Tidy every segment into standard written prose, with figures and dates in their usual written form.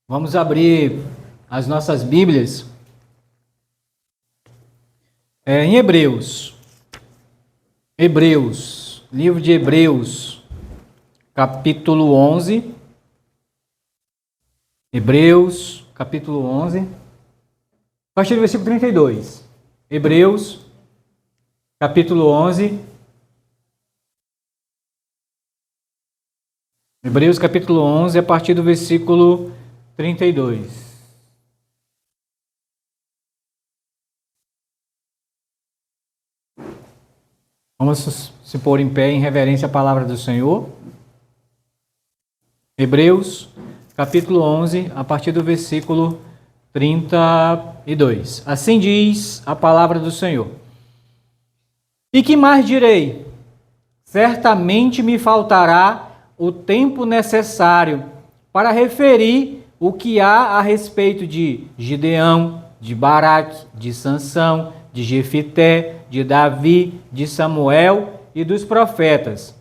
Vamos abrir as nossas Bíblias em Hebreus. Livro de Hebreus, capítulo 11. Hebreus, capítulo 11, a partir do versículo 32. Hebreus, capítulo 11. Hebreus, capítulo 11, a partir do versículo 32. Vamos se pôr em pé em reverência à palavra do Senhor. Hebreus, capítulo 11, a partir do versículo 32. Assim diz a palavra do Senhor. E que mais direi? Certamente me faltará o tempo necessário para referir o que há a respeito de Gideão, de Baraque, de Sansão, de Jefité, de Davi, de Samuel e dos profetas,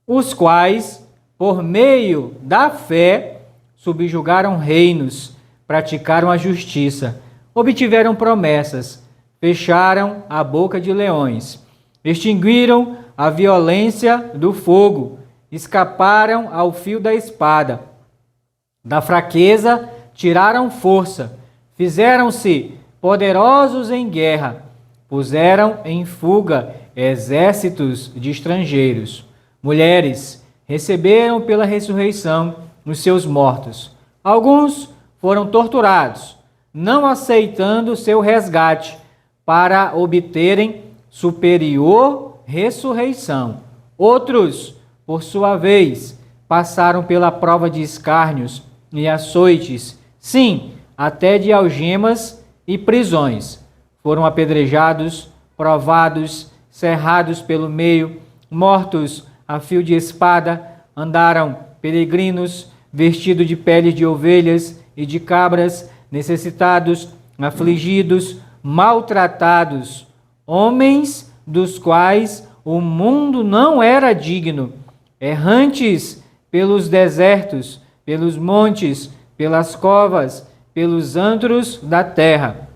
os quais, por meio da fé, subjugaram reinos, praticaram a justiça, obtiveram promessas, fecharam a boca de leões, extinguiram a violência do fogo, escaparam ao fio da espada. Da fraqueza tiraram força, fizeram-se poderosos em guerra, puseram em fuga exércitos de estrangeiros. Mulheres receberam pela ressurreição os seus mortos. Alguns foram torturados, não aceitando seu resgate, para obterem superior ressurreição. Outros, por sua vez, passaram pela prova de escárnios e açoites, sim, até de algemas e prisões. Foram apedrejados, provados, cerrados pelo meio, mortos a fio de espada, andaram peregrinos, vestidos de pele de ovelhas e de cabras, necessitados, afligidos, maltratados, homens dos quais o mundo não era digno, errantes pelos desertos, pelos montes, pelas covas, pelos antros da terra.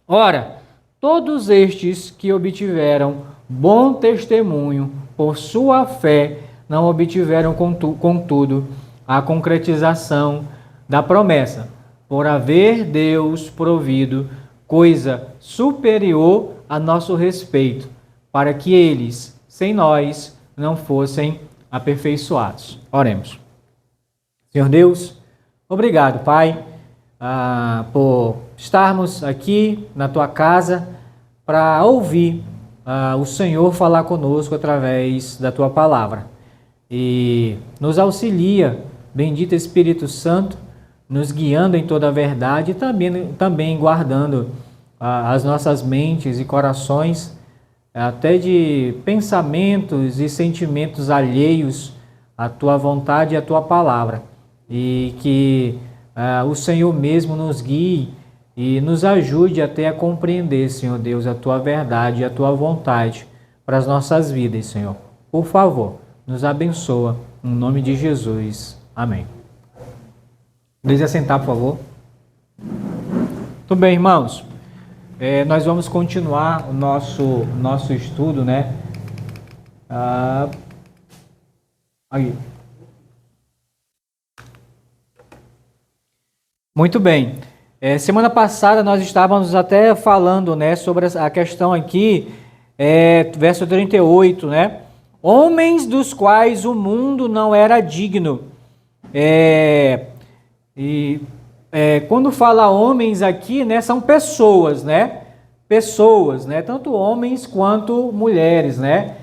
Ora, todos estes que obtiveram bom testemunho por sua fé, não obtiveram, contudo, a concretização da promessa, por haver Deus provido coisa superior a nosso respeito, para que eles, sem nós, não fossem aperfeiçoados. Oremos. Senhor Deus, obrigado, Pai, por estarmos aqui na Tua casa para ouvir o Senhor falar conosco através da Tua palavra. E nos auxilia, bendito Espírito Santo, nos guiando em toda a verdade e também guardando as nossas mentes e corações até de pensamentos e sentimentos alheios à Tua vontade e à Tua palavra. E que o Senhor mesmo nos guie e nos ajude até a compreender, Senhor Deus, a Tua verdade e a Tua vontade para as nossas vidas, Senhor. Por favor, nos abençoa, em nome de Jesus. Amém. Deixe assentar, por favor. Tudo bem, irmãos? Nós vamos continuar o nosso estudo, né? Aí. Muito bem. Semana passada nós estávamos até falando, né, sobre a questão aqui, verso 38, né? Homens dos quais o mundo não era digno. Quando fala homens aqui, né, são pessoas, né? Pessoas, né? Tanto homens quanto mulheres, né?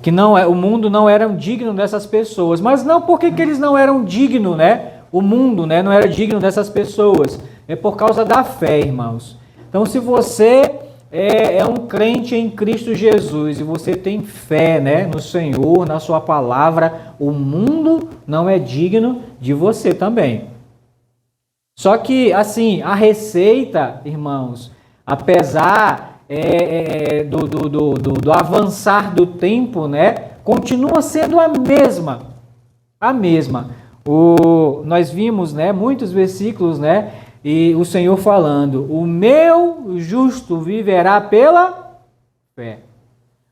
Que o mundo não era digno dessas pessoas. Mas não porque que eles não eram dignos, né? O mundo, né, não era digno dessas pessoas. É por causa da fé, irmãos. Então, se você é um crente em Cristo Jesus e você tem fé, né, no Senhor, na sua palavra, o mundo não é digno de você também. Só que, assim, a receita, irmãos, apesar do avançar do tempo, né, continua sendo a mesma. nós vimos, né, muitos versículos, né, e o Senhor falando: o meu justo viverá pela fé.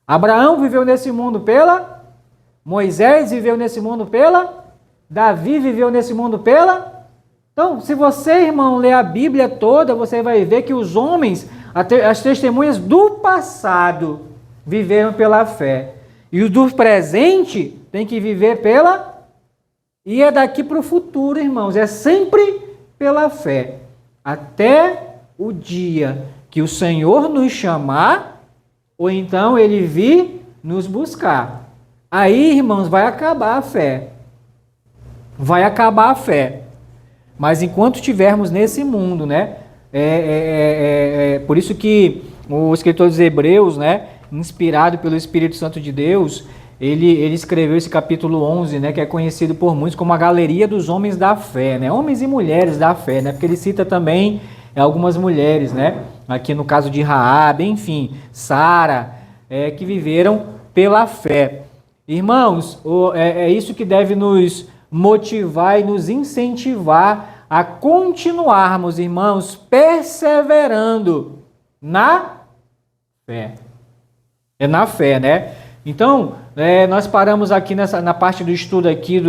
Abraão viveu nesse mundo pela, Moisés viveu nesse mundo pela, Davi viveu nesse mundo pela. Então, se você, irmão, ler a Bíblia toda, você vai ver que os homens, as testemunhas do passado, viveram pela fé. E os do presente tem que viver pela... E é daqui para o futuro, irmãos. É sempre pela fé. Até o dia que o Senhor nos chamar, ou então Ele vir nos buscar. Aí, irmãos, vai acabar a fé. Vai acabar a fé. Mas enquanto estivermos nesse mundo, né? Por isso que o escritor dos Hebreus, né, inspirado pelo Espírito Santo de Deus, ele escreveu esse capítulo 11, né, que é conhecido por muitos como a galeria dos homens da fé, né? Homens e mulheres da fé, né? Porque ele cita também algumas mulheres, né? Aqui no caso de Raabe, enfim, Sara, que viveram pela fé. Irmãos, é isso que deve nos motivar e nos incentivar a continuarmos, irmãos, perseverando na fé. É na fé, né? Então, nós paramos aqui na parte do estudo aqui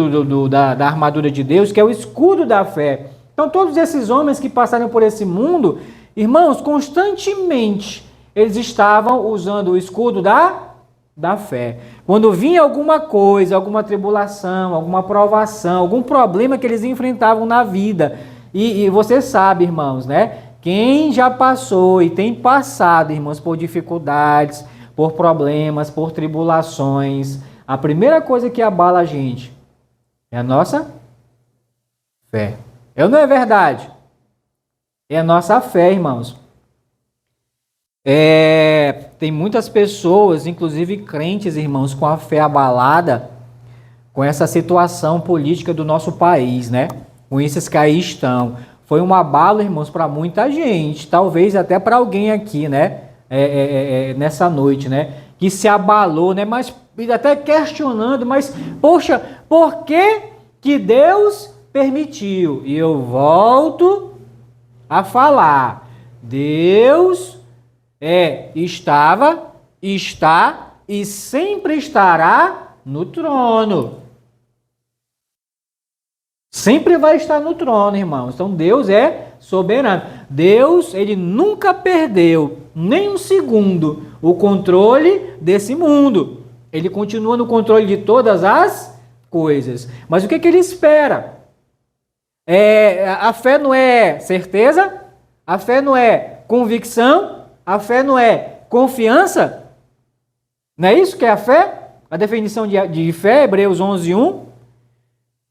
da armadura de Deus, que é o escudo da fé. Então, todos esses homens que passaram por esse mundo, irmãos, constantemente, eles estavam usando o escudo da fé. Quando vinha alguma coisa, alguma tribulação, alguma provação, algum problema que eles enfrentavam na vida, e você sabe, irmãos, né? Quem já passou e tem passado, irmãos, por dificuldades, por problemas, por tribulações, a primeira coisa que abala a gente é a nossa fé. Não é verdade? É a nossa fé, irmãos. Tem muitas pessoas, inclusive crentes, irmãos, com a fé abalada com essa situação política do nosso país, né? Com esses que aí estão. Foi um abalo, irmãos, para muita gente, talvez até para alguém aqui, né? Nessa noite, né? Que se abalou, né? Mas até questionando, mas, poxa, por que Deus permitiu? E eu volto a falar. Deus estava, está e sempre estará no trono. Sempre vai estar no trono, irmãos. Então Deus é soberano. Deus, ele nunca perdeu nem um segundo o controle desse mundo. Ele continua no controle de todas as coisas. Mas o que ele espera? A fé não é certeza? A fé não é convicção? A fé não é confiança? Não é isso que é a fé? A definição de fé, Hebreus 11:1.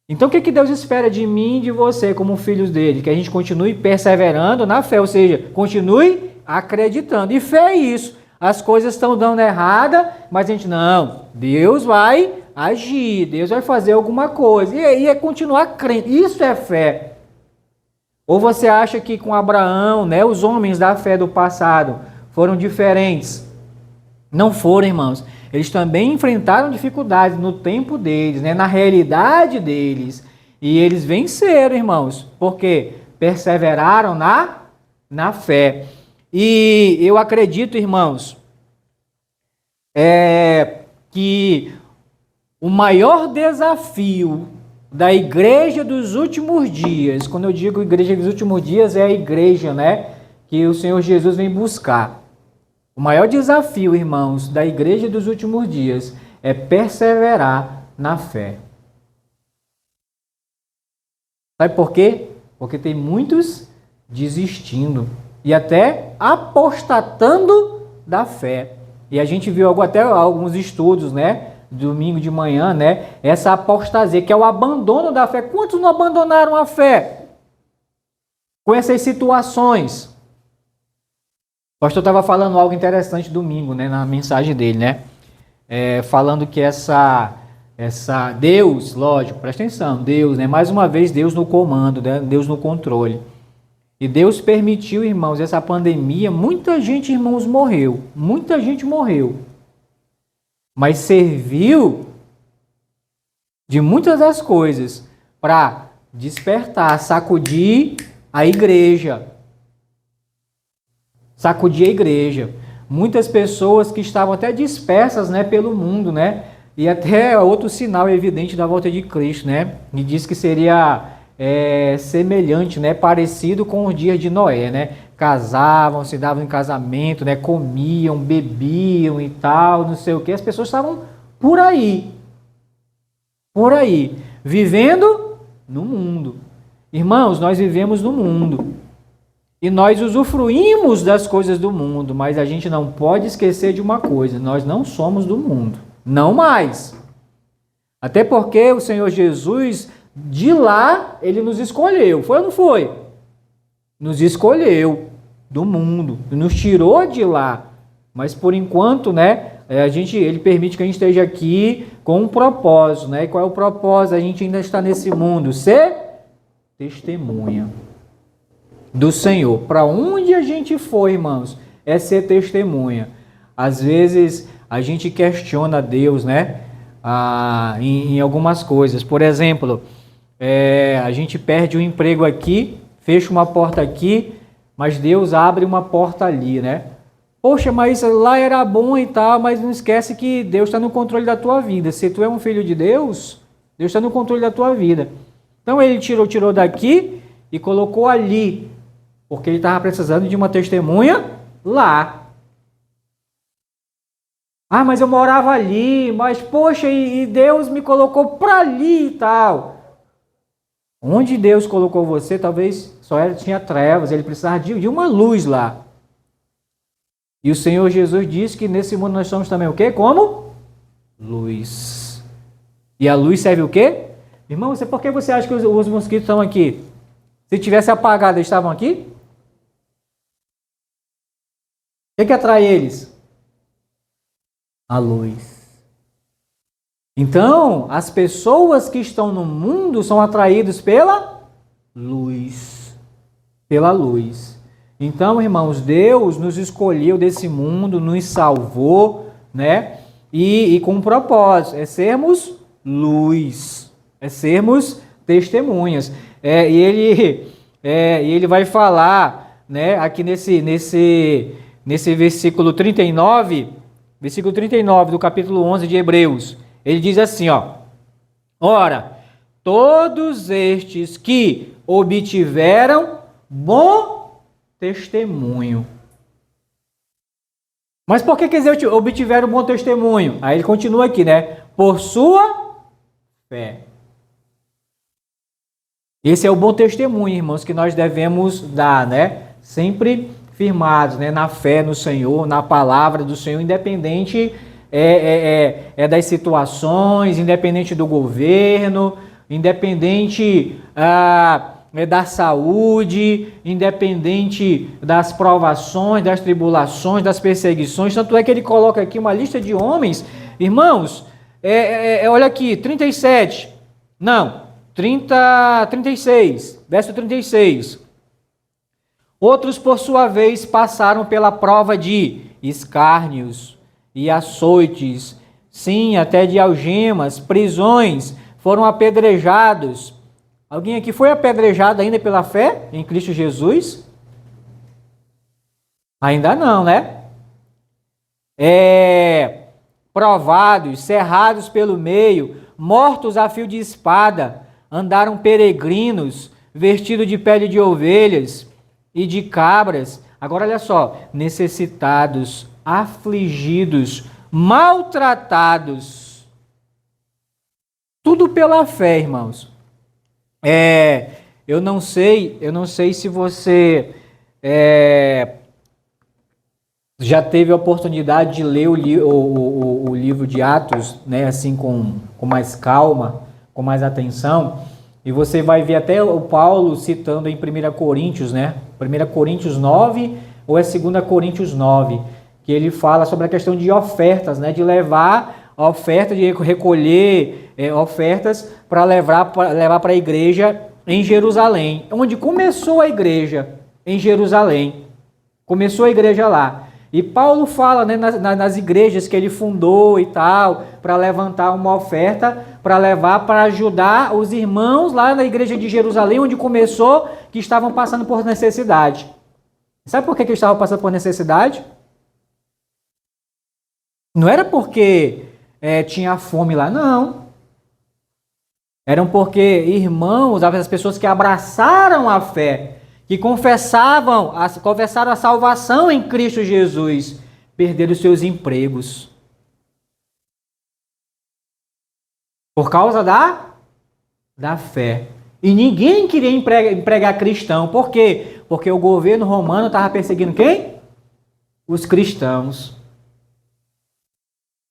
Então o que Deus espera de mim e de você como filhos dele? Que a gente continue perseverando na fé, ou seja, continue acreditando. E fé é isso. As coisas estão dando errada, mas a gente, não, Deus vai agir, Deus vai fazer alguma coisa. E aí é continuar crendo. Isso é fé. Ou você acha que com Abraão, né, os homens da fé do passado foram diferentes? Não foram, irmãos. Eles também enfrentaram dificuldades no tempo deles, né, na realidade deles. E eles venceram, irmãos, porque perseveraram na fé. E eu acredito, irmãos, que o maior desafio da igreja dos últimos dias, quando eu digo igreja dos últimos dias, é a igreja, né, que o Senhor Jesus vem buscar. O maior desafio, irmãos, da igreja dos últimos dias é perseverar na fé. Sabe por quê? Porque tem muitos desistindo e até apostatando da fé. E a gente viu até alguns estudos, né? Domingo de manhã, né? Essa apostasia, que é o abandono da fé. Quantos não abandonaram a fé com essas situações? O pastor estava falando algo interessante domingo, né? Na mensagem dele, né? Falando que essa Deus, lógico, presta atenção, Deus, né? Mais uma vez, Deus no comando, né? Deus no controle. E Deus permitiu, irmãos, essa pandemia, muita gente, irmãos, morreu. Muita gente morreu. Mas serviu de muitas das coisas Para despertar, sacudir a igreja. Sacudir a igreja. Muitas pessoas que estavam até dispersas, né, pelo mundo, né? E até outro sinal evidente da volta de Cristo, né? E diz que seria semelhante, né, parecido com os dias de Noé, né? Casavam, se davam em casamento, né? Comiam, bebiam e tal, não sei o que. As pessoas estavam por aí, vivendo no mundo. Irmãos, nós vivemos no mundo e nós usufruímos das coisas do mundo, mas a gente não pode esquecer de uma coisa: nós não somos do mundo, não mais. Até porque o Senhor Jesus, de lá, ele nos escolheu, foi ou não foi? Nos escolheu do mundo, nos tirou de lá, mas por enquanto, né, ele permite que a gente esteja aqui com um propósito, né? E qual é o propósito? A gente ainda está nesse mundo, ser testemunha do Senhor. Para onde a gente for, irmãos, é ser testemunha. Às vezes a gente questiona Deus, né? Em algumas coisas. Por exemplo, a gente perde um emprego aqui, fecha uma porta aqui, mas Deus abre uma porta ali, né? Poxa, mas lá era bom e tal, mas não esquece que Deus está no controle da tua vida. Se tu é um filho de Deus, Deus está no controle da tua vida. Então ele tirou daqui e colocou ali, porque ele estava precisando de uma testemunha lá. Ah, mas eu morava ali, mas poxa, e Deus me colocou para ali e tal. Onde Deus colocou você, talvez tinha trevas, ele precisava de uma luz lá. E o Senhor Jesus disse que nesse mundo nós somos também o quê? Como? Luz. E a luz serve o quê? Irmão, por que você acha que os mosquitos estão aqui? Se tivesse apagado, eles estavam aqui? O que atrai eles? A luz. Então, as pessoas que estão no mundo são atraídas pela luz. Pela luz. Então, irmãos, Deus nos escolheu desse mundo, nos salvou, né? E com um propósito, é sermos luz, é sermos testemunhas. E ele vai falar, né, aqui nesse versículo 39, do capítulo 11 de Hebreus. Ele diz assim, ó: ora, todos estes que obtiveram bom testemunho. Mas por que eles obtiveram bom testemunho? Aí ele continua aqui, né? Por sua fé. Esse é o bom testemunho, irmãos, que nós devemos dar, né? Sempre firmados, né? Na fé no Senhor, na palavra do Senhor, independente das situações, independente do governo, independente da saúde, independente das provações, das tribulações, das perseguições. Tanto é que ele coloca aqui uma lista de homens, irmãos, olha aqui, 36, verso 36. Outros, por sua vez, passaram pela prova de escárnios e açoites, sim, até de algemas, prisões, foram apedrejados. Alguém aqui foi apedrejado ainda pela fé em Cristo Jesus? Ainda não, né? Provados, cerrados pelo meio, mortos a fio de espada, andaram peregrinos, vestidos de pele de ovelhas e de cabras. Agora olha só, necessitados, afligidos, maltratados. Tudo pela fé, irmãos. Eu não sei se você já teve a oportunidade de ler o livro de Atos, né, assim com mais calma, com mais atenção, e você vai ver até o Paulo citando em 1 Coríntios, né, 1 Coríntios 9 ou é 2 Coríntios 9, que ele fala sobre a questão de ofertas, né, de levar a oferta, de recolher ofertas para levar para a igreja em Jerusalém, onde começou a igreja, em Jerusalém. Começou a igreja lá. E Paulo fala, né, nas igrejas que ele fundou e tal, para levantar uma oferta, para levar, para ajudar os irmãos lá na igreja de Jerusalém, onde começou, que estavam passando por necessidade. Sabe por que eles estavam passando por necessidade? Não era porque tinha fome lá, não. Eram porque irmãos, as pessoas que abraçaram a fé, que confessaram a salvação em Cristo Jesus, perderam os seus empregos. Por causa da fé. E ninguém queria empregar cristão. Por quê? Porque o governo romano estava perseguindo quem? Os cristãos.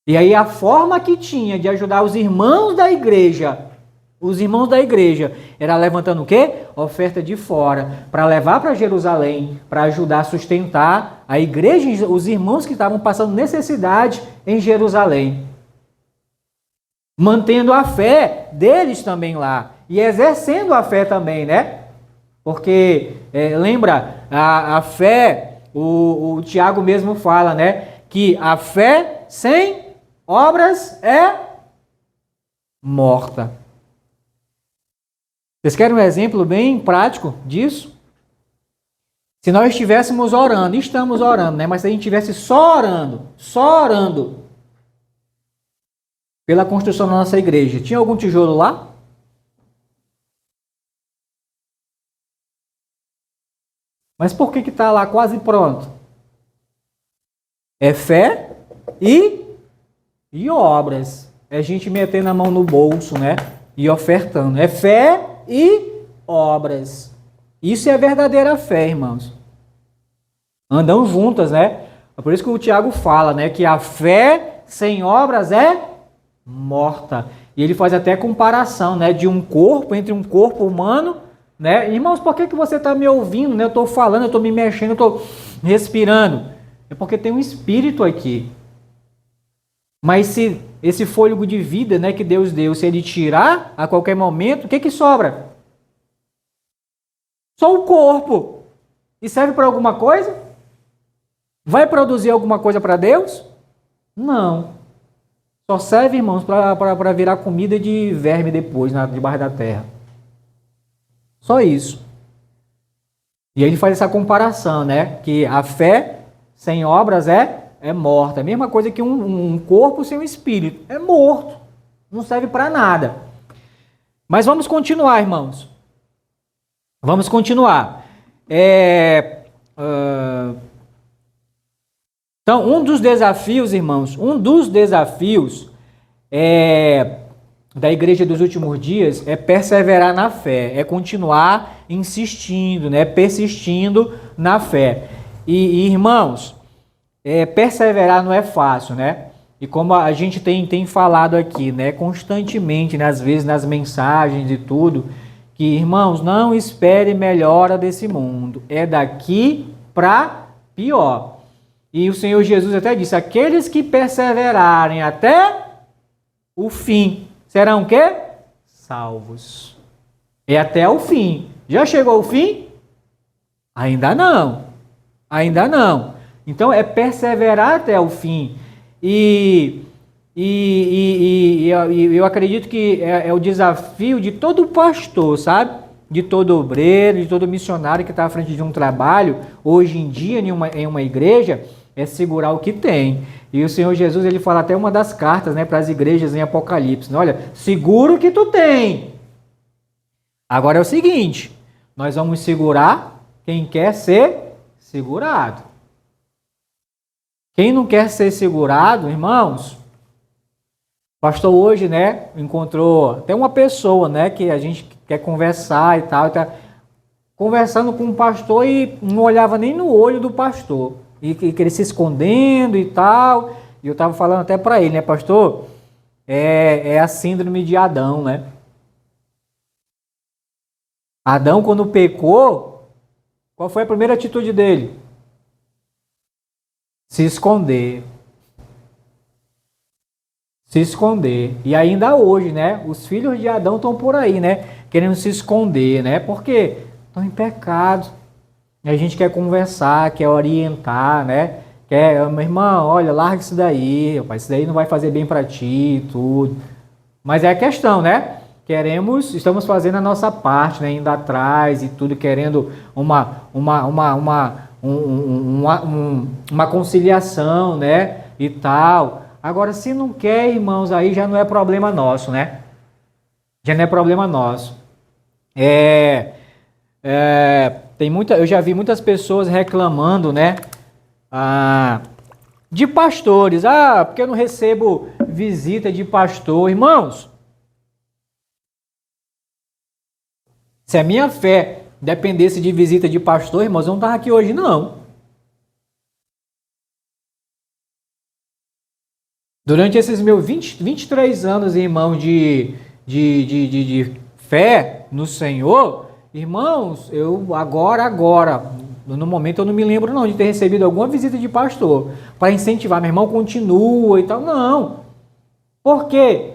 E aí a forma que tinha de ajudar os irmãos da igreja era levantando o quê? Oferta de fora, para levar para Jerusalém, para ajudar a sustentar a igreja, os irmãos que estavam passando necessidade em Jerusalém. Mantendo a fé deles também lá, e exercendo a fé também, né? Porque, lembra, a fé, o Tiago mesmo fala, né? Que a fé sem obras é morta. Vocês querem um exemplo bem prático disso? Se nós estivéssemos orando, estamos orando, né? Mas se a gente estivesse só orando pela construção da nossa igreja, tinha algum tijolo lá? Mas por que está lá quase pronto? É fé e obras. É a gente metendo a mão no bolso, né? E ofertando. É fé e obras. Isso é a verdadeira fé, irmãos. Andam juntas, né? É por isso que o Tiago fala, né? Que a fé sem obras é morta. E ele faz até comparação, né? De um corpo, entre um corpo humano, né? Irmãos, por que você está me ouvindo, né? Eu estou falando, eu estou me mexendo, eu estou respirando. É porque tem um espírito aqui. Mas se esse fôlego de vida, né, que Deus deu, se ele tirar a qualquer momento, o que sobra? Só o corpo. E serve para alguma coisa? Vai produzir alguma coisa para Deus? Não. Só serve, irmãos, para virar comida de verme depois, debaixo da terra. Só isso. E aí ele faz essa comparação, né? Que a fé sem obras é morta. É a mesma coisa que um corpo sem um espírito. É morto. Não serve para nada. Mas vamos continuar, irmãos. Vamos continuar. Então, um dos desafios, irmãos, da igreja dos últimos dias é perseverar na fé, é continuar insistindo, né? Persistindo na fé. E irmãos, perseverar não é fácil, né? E como a gente tem falado aqui, né? Constantemente, né? Às vezes nas mensagens e tudo, que, irmãos, não espere melhora desse mundo. É daqui para pior. E o Senhor Jesus até disse, aqueles que perseverarem até o fim, serão o quê? Salvos. É até o fim. Já chegou o fim? Ainda não. Ainda não. Então é perseverar até o fim. E eu acredito que é o desafio de todo pastor, sabe? De todo obreiro, de todo missionário que está à frente de um trabalho, hoje em dia em uma igreja, é segurar o que tem. E o Senhor Jesus, ele fala até uma das cartas, né, para as igrejas em Apocalipse, né? Olha, segura o que tu tem. Agora é o seguinte, nós vamos segurar quem quer ser segurado. Quem não quer ser segurado, irmãos, o pastor hoje, né, encontrou até uma pessoa, né, que a gente quer conversar e tal, tá conversando com o pastor e não olhava nem no olho do pastor, e que ele se escondendo e tal, e eu estava falando até para ele, né, pastor, é a síndrome de Adão, né? Adão, quando pecou, qual foi a primeira atitude dele? Se esconder. Se esconder. E ainda hoje, né? Os filhos de Adão estão por aí, né? Querendo se esconder, né? Porque estão em pecado. E a gente quer conversar, quer orientar, né? Meu irmão, olha, larga isso daí, rapaz, isso daí não vai fazer bem para ti e tudo. Mas é a questão, né? Estamos fazendo a nossa parte, né? Indo atrás e tudo, querendo uma conciliação, né? E tal. Agora, se não quer, irmãos, aí já não é problema nosso, né? Já não é problema nosso. Eu já vi muitas pessoas reclamando, né? De pastores. Porque eu não recebo visita de pastor. Irmãos, se a minha fé dependesse de visita de pastor, irmãos, eu não estava aqui hoje, não. Durante esses meus 23 anos, irmão, de fé no Senhor, irmãos, eu agora, no momento eu não me lembro não de ter recebido alguma visita de pastor para incentivar, meu irmão, continua e tal. Não. Por quê?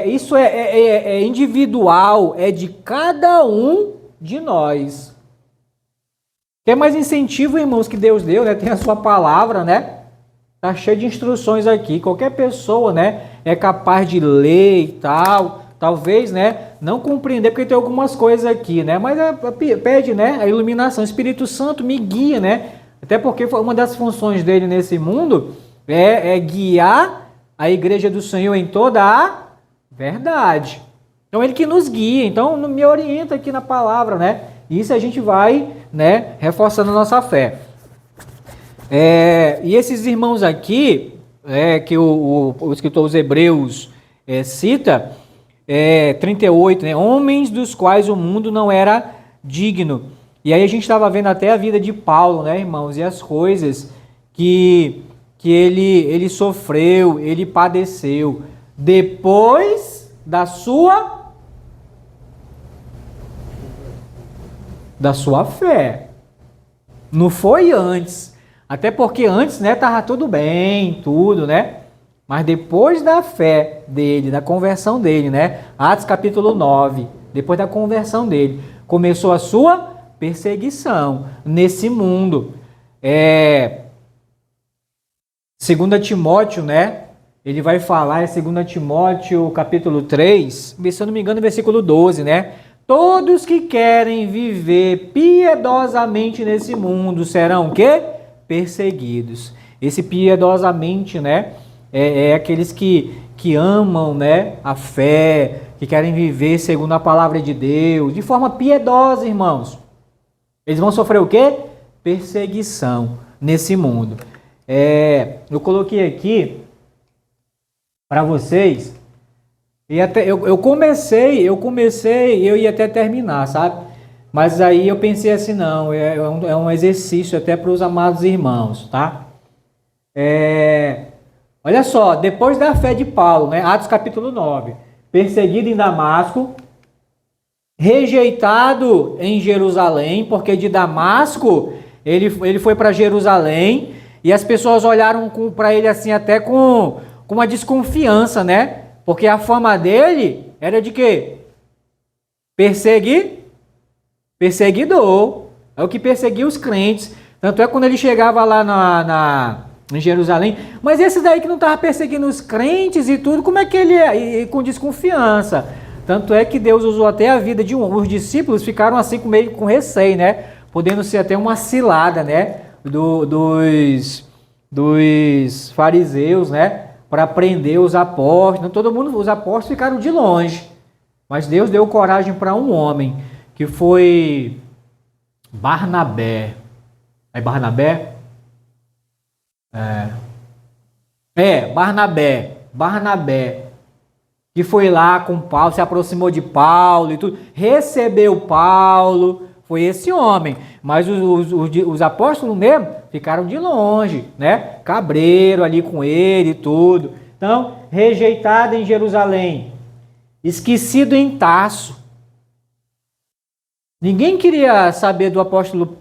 Isso é individual, é de cada um de nós. Quer mais incentivo, irmãos, que Deus deu, né? Tem a sua palavra, né? Tá cheio de instruções aqui. Qualquer pessoa, né, é capaz de ler e tal. Talvez, né, não compreender, porque tem algumas coisas aqui, né? Mas pede, né, a iluminação. O Espírito Santo me guia, né? Até porque uma das funções dele nesse mundo é guiar a igreja do Senhor em toda a verdade. Então ele que nos guia. Então me orienta aqui na palavra, né? Isso a gente vai, né, reforçando a nossa fé. E esses irmãos aqui, que o escritor dos Hebreus cita, 38, né? Homens dos quais o mundo não era digno. E aí a gente estava vendo até a vida de Paulo, né, irmãos? E as coisas que ele sofreu, ele padeceu depois da sua fé. Não foi antes. Até porque antes, né, tava tudo bem, tudo, né? Mas depois da fé dele, da conversão dele, né? Atos capítulo 9, depois da conversão dele, começou a sua perseguição nesse mundo. 2 Timóteo, né? Ele vai falar em 2 Timóteo capítulo 3, se eu não me engano, versículo 12, né? Todos que querem viver piedosamente nesse mundo serão o quê? Perseguidos. Esse piedosamente, né, aqueles que amam, né, a fé, que querem viver segundo a palavra de Deus, de forma piedosa, irmãos. Eles vão sofrer o quê? Perseguição nesse mundo. Eu coloquei aqui para vocês, e até eu comecei, eu ia até terminar, sabe? Mas aí eu pensei assim, não, é um exercício até para os amados irmãos, tá? Olha só, depois da fé de Paulo, né? Atos capítulo 9, perseguido em Damasco, rejeitado em Jerusalém, porque de Damasco ele foi para Jerusalém e as pessoas olharam para ele assim até com uma desconfiança, né? Porque a fama dele era de quê? Perseguidor. É o que perseguia os crentes. Tanto é quando ele chegava lá em Jerusalém. Mas esse daí que não estava perseguindo os crentes e tudo, como é que ele é? E com desconfiança. Tanto é que Deus usou até a vida de os discípulos ficaram assim meio com receio, né? Podendo ser até uma cilada, né? Dos fariseus, né? Para prender os apóstolos. Os apóstolos ficaram de longe. Mas Deus deu coragem para um homem, que foi Barnabé. É Barnabé? Barnabé. Que foi lá com Paulo, se aproximou de Paulo e tudo, recebeu Paulo, foi esse homem. Mas os apóstolos mesmo ficaram de longe, né? Cabreiro ali com ele e tudo. Então, rejeitado em Jerusalém, esquecido em Tarso. Ninguém queria saber do apóstolo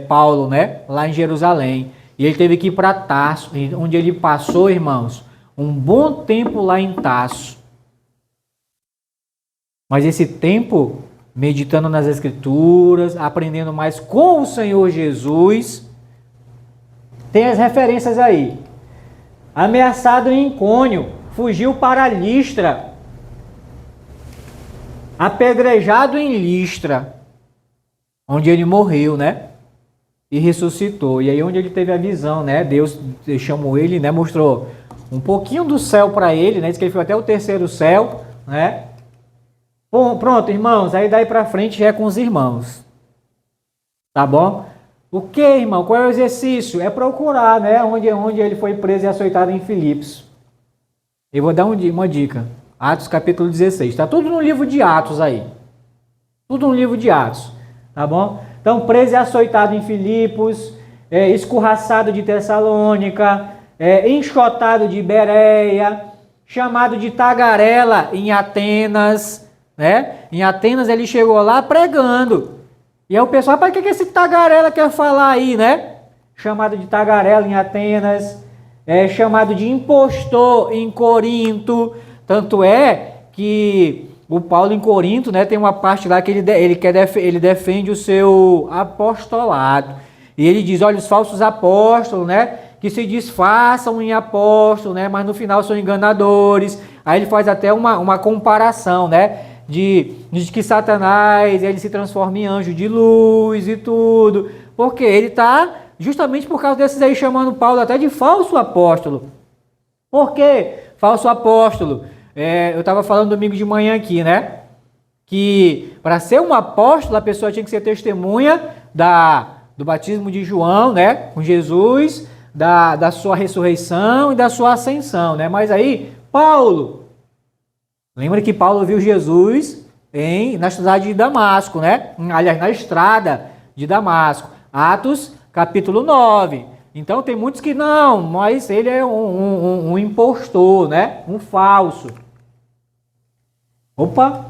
Paulo, né? Lá em Jerusalém. E ele teve que ir para Tarso, onde ele passou, irmãos, um bom tempo lá em Tarso. Mas esse tempo, meditando nas Escrituras, aprendendo mais com o Senhor Jesus, Tem as referências aí. Ameaçado em Icônio, fugiu para Listra. Apedrejado em Listra, onde ele morreu, né? E ressuscitou. E aí onde ele teve a visão, né? Deus chamou ele, né? Mostrou um pouquinho do céu para ele, né? Diz que ele foi até o terceiro céu, né? Bom, pronto, irmãos. Aí daí para frente já é com os irmãos. Tá bom? O que, irmão? Qual é o exercício? É procurar, né? Onde ele foi preso e açoitado em Filipos. Eu vou dar uma dica. Atos capítulo 16. Está tudo no livro de Atos aí. Tudo no livro de Atos. Tá bom? Então, preso e açoitado em Filipos, escorraçado de Tessalônica, enxotado de Bereia, chamado de tagarela em Atenas, né? Em Atenas ele chegou lá pregando. E aí o pessoal, para que esse tagarela quer falar aí, né? Chamado de tagarela em Atenas, chamado de impostor em Corinto. Tanto é que o Paulo em Corinto, né, tem uma parte lá que ele defende o seu apostolado. E ele diz, olha, os falsos apóstolos, né, que se disfarçam em apóstolos, né, mas no final são enganadores. Aí ele faz até uma comparação, né, de que Satanás ele se transforma em anjo de luz e tudo. Porque ele está, justamente por causa desses aí, chamando Paulo até de falso apóstolo. Por quê? Falso apóstolo. Eu estava falando domingo de manhã aqui, né? Que para ser um apóstolo, a pessoa tinha que ser testemunha do batismo de João, né? Com Jesus, da sua ressurreição e da sua ascensão, né? Mas aí, Paulo, lembra que Paulo viu Jesus na cidade de Damasco, né? Aliás, na estrada de Damasco. Atos, capítulo 9. Então tem muitos que não, mas ele é um impostor, né? Um falso. Opa!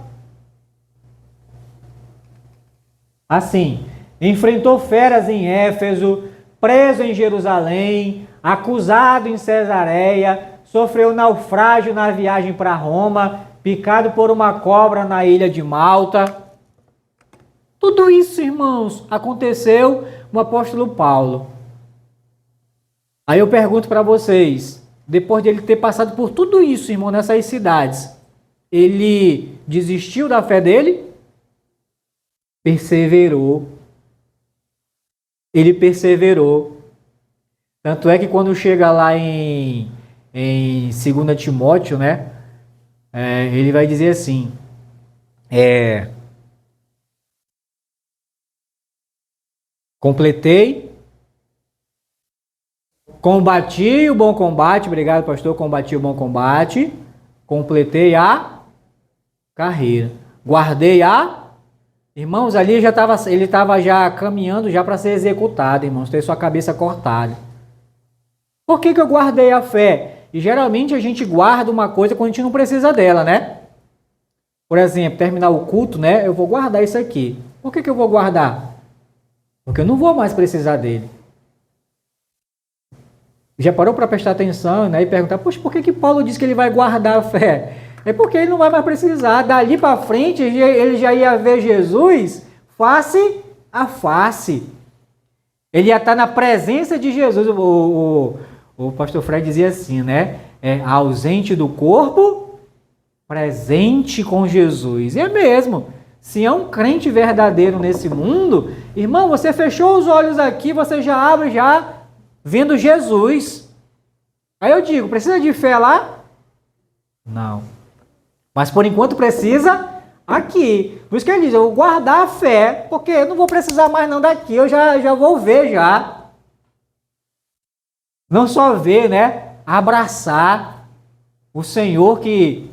Assim, enfrentou feras em Éfeso, preso em Jerusalém, acusado em Cesareia, sofreu naufrágio na viagem para Roma, picado por uma cobra na ilha de Malta. Tudo isso, irmãos, aconteceu no apóstolo Paulo. Aí eu pergunto para vocês, depois de ele ter passado por tudo isso, irmão, nessas cidades, ele desistiu da fé dele? Perseverou. Ele perseverou. Tanto é que quando chega lá em 2 Timóteo, né? Ele vai dizer assim, completei, combati o bom combate, obrigado pastor, combati o bom combate, completei a carreira, guardei a... Irmãos, ali ele estava já caminhando já para ser executado, irmãos, ter sua cabeça cortada. Por que eu guardei a fé? E geralmente a gente guarda uma coisa quando a gente não precisa dela, né? Por exemplo, terminar o culto, né? Eu vou guardar isso aqui. Por que eu vou guardar? Porque eu não vou mais precisar dele. Já parou para prestar atenção, né? E perguntar, poxa, por que Paulo disse que ele vai guardar a fé? É porque ele não vai mais precisar. Dali para frente, ele já ia ver Jesus face a face. Ele ia estar na presença de Jesus. O pastor Fred dizia assim, né? Ausente do corpo, presente com Jesus. E é mesmo. Se é um crente verdadeiro nesse mundo, irmão, você fechou os olhos aqui, você já abre já vendo Jesus. Aí eu digo, precisa de fé lá? Não. Mas por enquanto precisa aqui. Por isso que ele diz, eu vou guardar a fé, porque eu não vou precisar mais não daqui, eu já vou ver já. Não só ver, né? Abraçar o Senhor que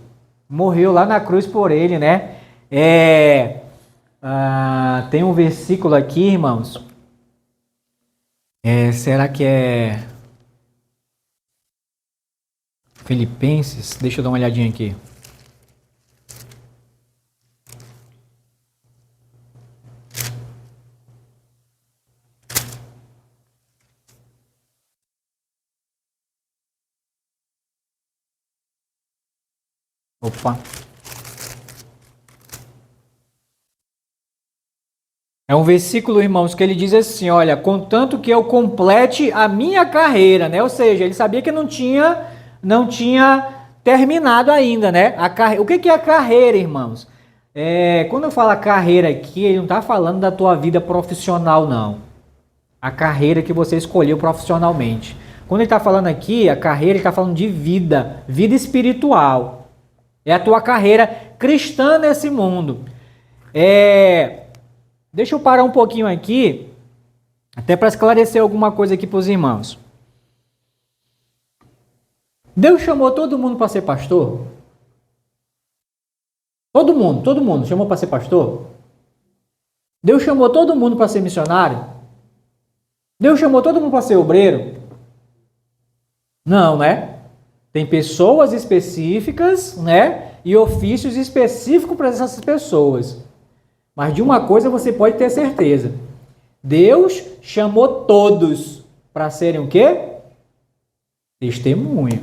morreu lá na cruz por ele, né? Tem um versículo aqui, irmãos. Será que é Filipenses? Deixa eu dar uma olhadinha aqui. Opa. É um versículo, irmãos, que ele diz assim, olha, contanto que eu complete a minha carreira, né? Ou seja, ele sabia que não tinha terminado ainda, né? O que é a carreira, irmãos? Quando eu falo carreira aqui, ele não está falando da tua vida profissional, não. A carreira que você escolheu profissionalmente. Quando ele está falando aqui, a carreira, ele está falando de vida espiritual. É a tua carreira cristã nesse mundo. Deixa eu parar um pouquinho aqui, até para esclarecer alguma coisa aqui para os irmãos. Deus chamou todo mundo para ser pastor? Todo mundo chamou para ser pastor? Deus chamou todo mundo para ser missionário? Deus chamou todo mundo para ser obreiro? Não, né? Tem pessoas específicas, né? E ofícios específicos para essas pessoas. Mas de uma coisa você pode ter certeza. Deus chamou todos para serem o quê? Testemunha.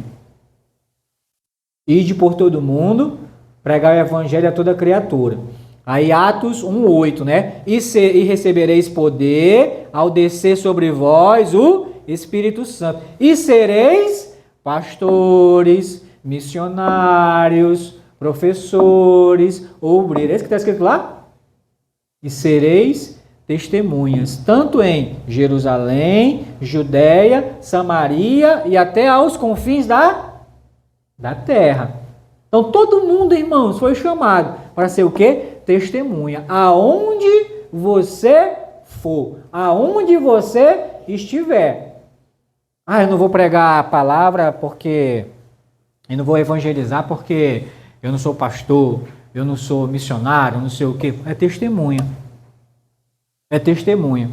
Ide por todo mundo, pregar o evangelho a toda criatura. Aí Atos 1:8, né? E recebereis poder ao descer sobre vós o Espírito Santo. E sereis pastores, missionários, professores, obreiros. É isso que está escrito lá? E sereis testemunhas, tanto em Jerusalém, Judeia, Samaria e até aos confins da terra. Então todo mundo, irmãos, foi chamado para ser o quê? Testemunha. Aonde você for, aonde você estiver. Eu não vou pregar a palavra porque eu não vou evangelizar porque eu não sou pastor, eu não sou missionário, não sei o quê. É testemunha. É testemunha.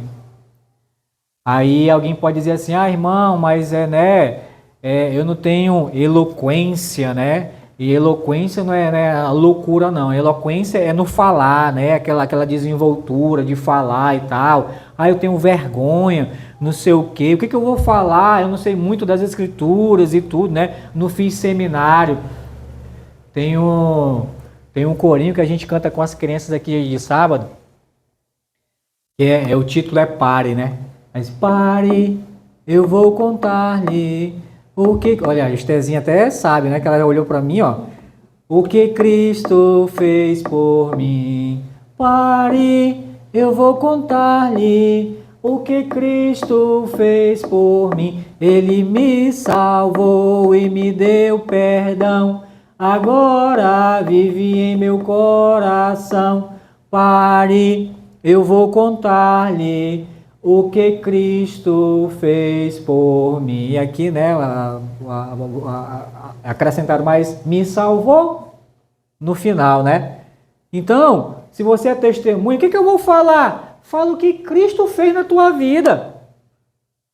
Aí alguém pode dizer assim, irmão, mas eu não tenho eloquência, né? E eloquência não é a loucura, não. Eloquência é no falar, né? Aquela desenvoltura de falar e tal. Eu tenho vergonha, não sei o quê. O que eu vou falar? Eu não sei muito das escrituras e tudo, né? Não fiz seminário. Tem um corinho que a gente canta com as crianças aqui de sábado. O título é Pare, né? Mas pare, eu vou contar-lhe o que... Olha, a Estezinha até sabe, né? Que ela olhou para mim, ó. O que Cristo fez por mim. Pare, eu vou contar-lhe o que Cristo fez por mim. Ele me salvou e me deu perdão. Agora vive em meu coração. Pare, eu vou contar-lhe o que Cristo fez por mim. E aqui, né, acrescentaram mais, me salvou no final, né? Então, se você é testemunha, o que eu vou falar? Fala o que Cristo fez na tua vida.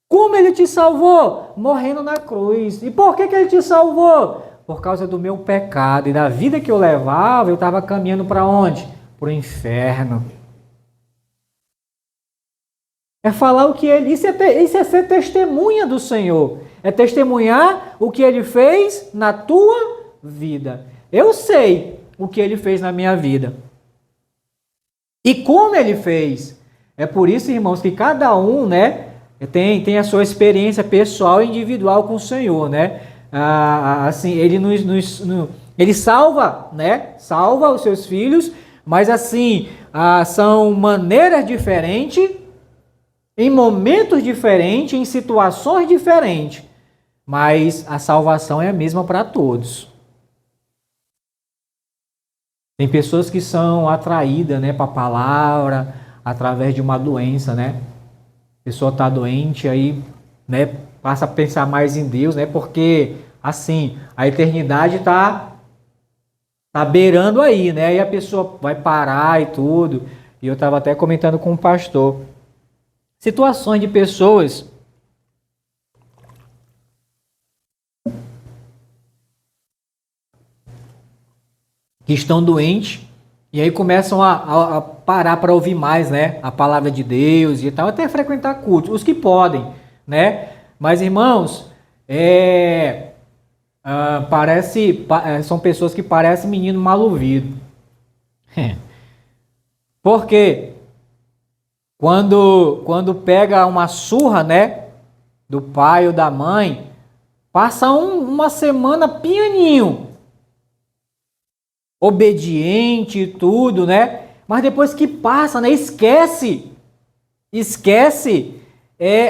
Como Ele te salvou? Morrendo na cruz. E por que Ele te salvou? Por causa do meu pecado. E da vida que eu levava, eu estava caminhando para onde? Para o inferno. É falar o que Ele... Isso é ser testemunha do Senhor. É testemunhar o que Ele fez na tua vida. Eu sei o que Ele fez na minha vida. E como Ele fez. É por isso, irmãos, que cada um, né, tem a sua experiência pessoal e individual com o Senhor, né? Assim, Ele salva, né? Salva os seus filhos, mas assim, são maneiras diferentes, em momentos diferentes, em situações diferentes, mas a salvação é a mesma para todos. Tem pessoas que são atraídas, né, para a palavra através de uma doença, né? A pessoa está doente, aí, né, passa a pensar mais em Deus, né? Porque assim, a eternidade tá beirando aí, né? E a pessoa vai parar e tudo. E eu estava até comentando com o pastor. Situações de pessoas que estão doentes e aí começam a parar para ouvir mais, né? A palavra de Deus e tal, até frequentar cultos, os que podem, né? Mas, irmãos, são pessoas que parecem menino mal ouvido. Por quê? Quando pega uma surra, né, do pai ou da mãe, passa uma semana pianinho, obediente e tudo, né? Mas depois que passa, né, esquece,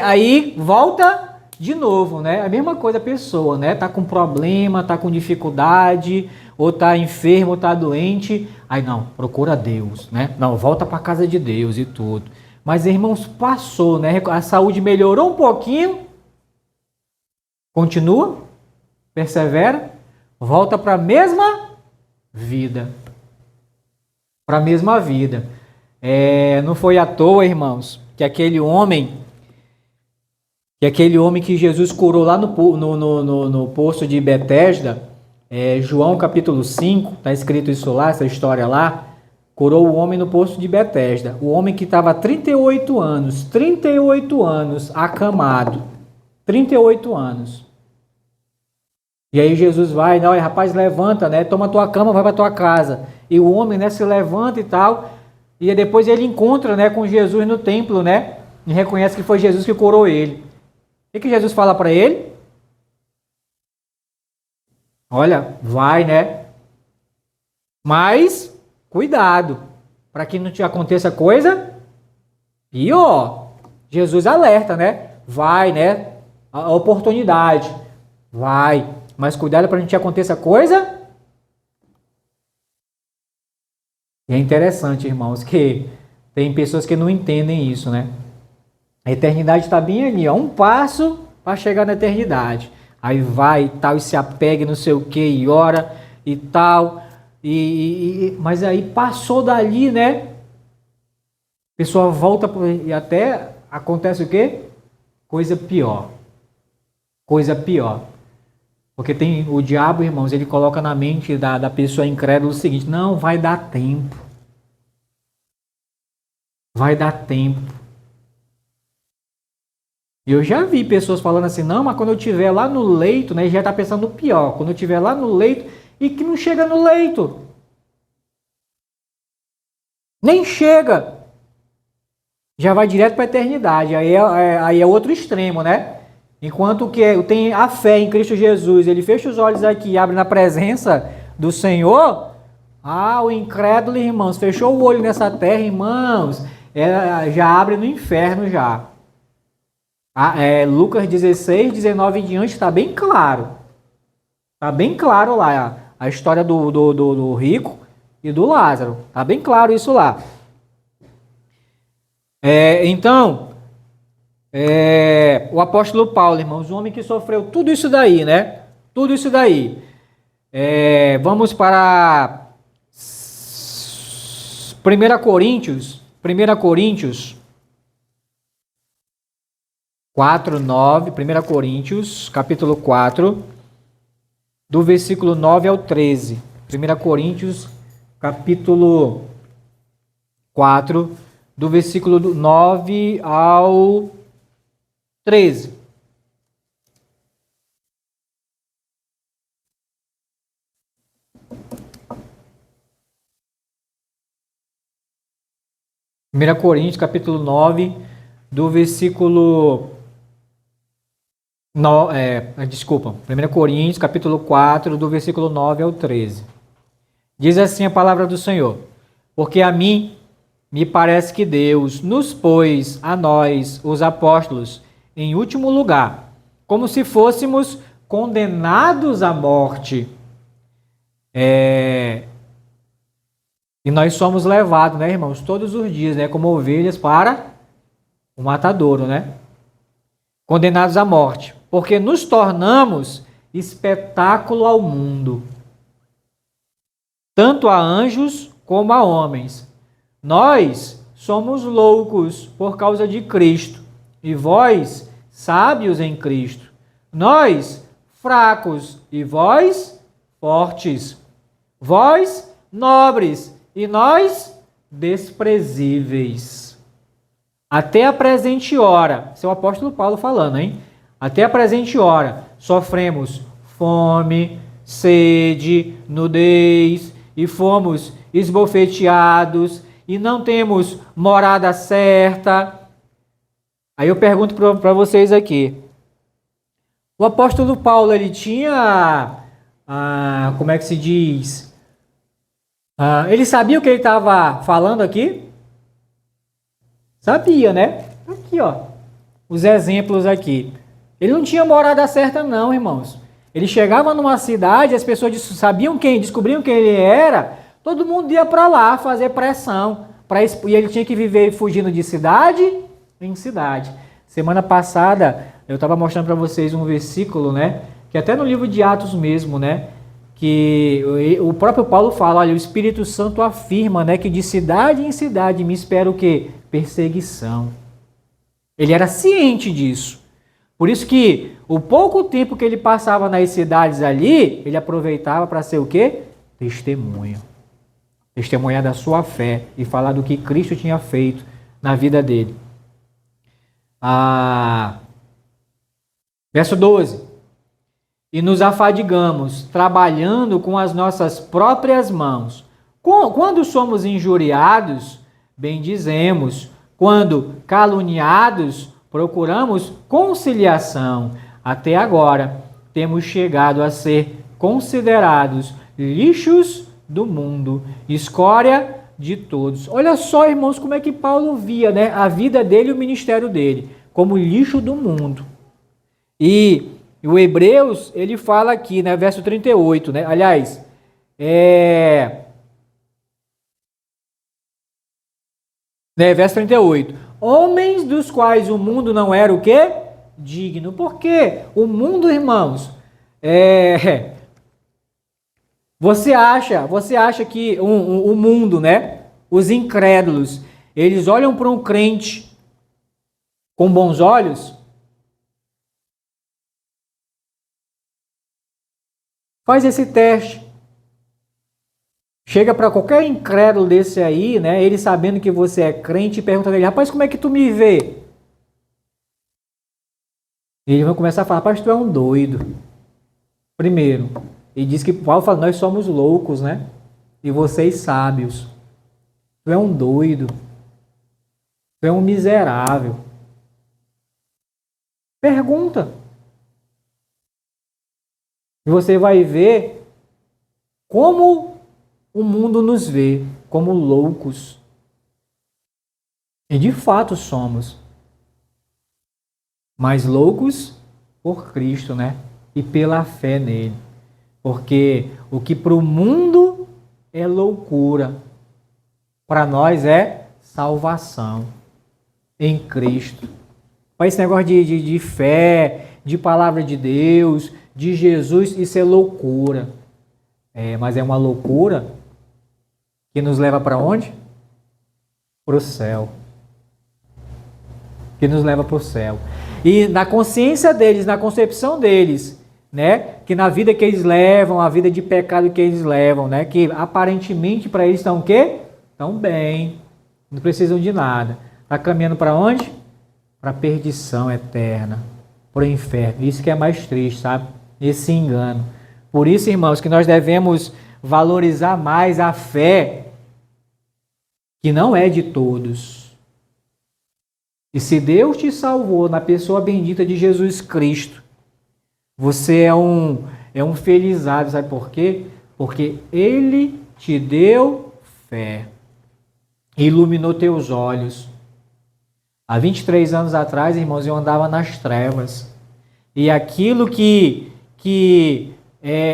aí volta de novo, né? A mesma coisa a pessoa, né? Tá com problema, tá com dificuldade, ou tá enfermo, ou tá doente, aí não, procura Deus, né? Não, volta para casa de Deus e tudo. Mas, irmãos, passou, né? A saúde melhorou um pouquinho, continua, persevera, volta para a mesma vida. Para a mesma vida. Não foi à toa, irmãos, que aquele homem que Jesus curou lá no poço de Betesda, João capítulo 5, está escrito isso lá, essa história lá, curou o homem no poço de Betesda. O homem que estava 38 anos acamado. 38 anos. E aí Jesus vai, não, rapaz, levanta, né? Toma tua cama, vai para tua casa. E o homem, né, se levanta e tal. E depois ele encontra, né, com Jesus no templo, né? E reconhece que foi Jesus que curou ele. O que Jesus fala para ele? Olha, vai, né? Mas cuidado, para que não te aconteça coisa pior. Jesus alerta, né? Vai, né? A oportunidade. Vai. Mas cuidado para não te aconteça coisa. E é interessante, irmãos, que tem pessoas que não entendem isso, né? A eternidade está bem ali, ó, um passo para chegar na eternidade. Aí vai e tal, e se apega, não sei o que, e ora e tal. Mas aí passou dali, né? A pessoa volta e até acontece o quê? Coisa pior. Coisa pior. Porque tem o diabo, irmãos, ele coloca na mente da pessoa incrédula o seguinte: não, vai dar tempo. Vai dar tempo. Eu já vi pessoas falando assim: não, mas quando eu estiver lá no leito, né, já está pensando no pior. Quando eu estiver lá no leito, e que não chega no leito. Nem chega. Já vai direto para a eternidade. Aí é outro extremo, né? Enquanto que tem a fé em Cristo Jesus, ele fecha os olhos aqui e abre na presença do Senhor. O incrédulo, irmãos, fechou o olho nessa terra, irmãos, já abre no inferno já. Lucas 16, 19 em diante está bem claro. Está bem claro lá a história do rico e do Lázaro. Está bem claro isso lá. Então, o apóstolo Paulo, irmãos, um homem que sofreu tudo isso daí, né? Tudo isso daí. Vamos para 1 Coríntios 4, 9, 1 Coríntios, capítulo 4, do versículo 9 ao 13. 1 Coríntios, capítulo 4, do versículo 9 ao 13. Primeira Coríntios, capítulo 9, do versículo... 1 Coríntios, capítulo 4, do versículo 9 ao 13. Diz assim a palavra do Senhor: porque a mim me parece que Deus nos pôs a nós, os apóstolos, em último lugar, como se fôssemos condenados à morte. E nós somos levados, né, irmãos, todos os dias, né, como ovelhas para o matadouro, né? Condenados à morte, porque nos tornamos espetáculo ao mundo, tanto a anjos como a homens. Nós somos loucos por causa de Cristo, e vós, sábios em Cristo. Nós, fracos, e vós, fortes. Vós, nobres, e nós, desprezíveis. Até a presente hora, esse é o apóstolo Paulo falando, hein? Até a presente hora, sofremos fome, sede, nudez, e fomos esbofeteados, e não temos morada certa. Aí eu pergunto para vocês aqui. O apóstolo Paulo, ele tinha, como é que se diz? Ele sabia o que ele estava falando aqui? Sabia, né? Aqui, ó, os exemplos aqui. Ele não tinha morada certa não, irmãos. Ele chegava numa cidade, as pessoas sabiam descobriam quem ele era, todo mundo ia para lá fazer pressão. E ele tinha que viver fugindo de cidade em cidade. Semana passada, eu estava mostrando para vocês um versículo, né? Que até no livro de Atos mesmo, né? Que o próprio Paulo fala, olha, o Espírito Santo afirma, né? Que de cidade em cidade me espera o quê? Perseguição. Ele era ciente disso. Por isso que o pouco tempo que ele passava nas cidades ali, ele aproveitava para ser o quê? Testemunho. Testemunhar da sua fé e falar do que Cristo tinha feito na vida dele. Verso 12. E nos afadigamos, trabalhando com as nossas próprias mãos. Quando somos injuriados, bendizemos. Quando caluniados, procuramos conciliação. Até agora, temos chegado a ser considerados lixos do mundo, escória de todos. Olha só, irmãos, como é que Paulo via, né, a vida dele e o ministério dele, como lixo do mundo. E o Hebreus, ele fala aqui, né, verso 38, né, aliás, verso 38. Homens dos quais o mundo não era o quê? Digno. Por quê? O mundo, irmãos, Você acha que o mundo, né? Os incrédulos, eles olham para um crente com bons olhos? Faz esse teste. Chega para qualquer incrédulo desse aí, né? Ele sabendo que você é crente e pergunta dele, rapaz, como é que tu me vê? Eles vão começar a falar, rapaz, tu é um doido. Primeiro. E diz que Paulo fala, nós somos loucos, né? E vocês sábios. Tu é um doido. Tu é um miserável. Pergunta. E você vai ver como o mundo nos vê, como loucos. E de fato somos. Mas loucos por Cristo, né? E pela fé nele. Porque o que para o mundo é loucura, para nós é salvação em Cristo. Para esse negócio de fé, de palavra de Deus, de Jesus, isso é loucura. Mas é uma loucura que nos leva para onde? Para o céu. Que nos leva para o céu. E na consciência deles, na concepção deles, né, que na vida que eles levam, a vida de pecado que eles levam, né, que aparentemente para eles estão o quê? Estão bem, não precisam de nada. Está caminhando para onde? Para a perdição eterna, para o inferno. Isso que é mais triste, sabe? Esse engano. Por isso, irmãos, que nós devemos valorizar mais a fé, que não é de todos. E se Deus te salvou na pessoa bendita de Jesus Cristo, você é um felizardo, sabe por quê? Porque Ele te deu fé, iluminou teus olhos. Há 23 anos atrás, irmãos, eu andava nas trevas. E aquilo que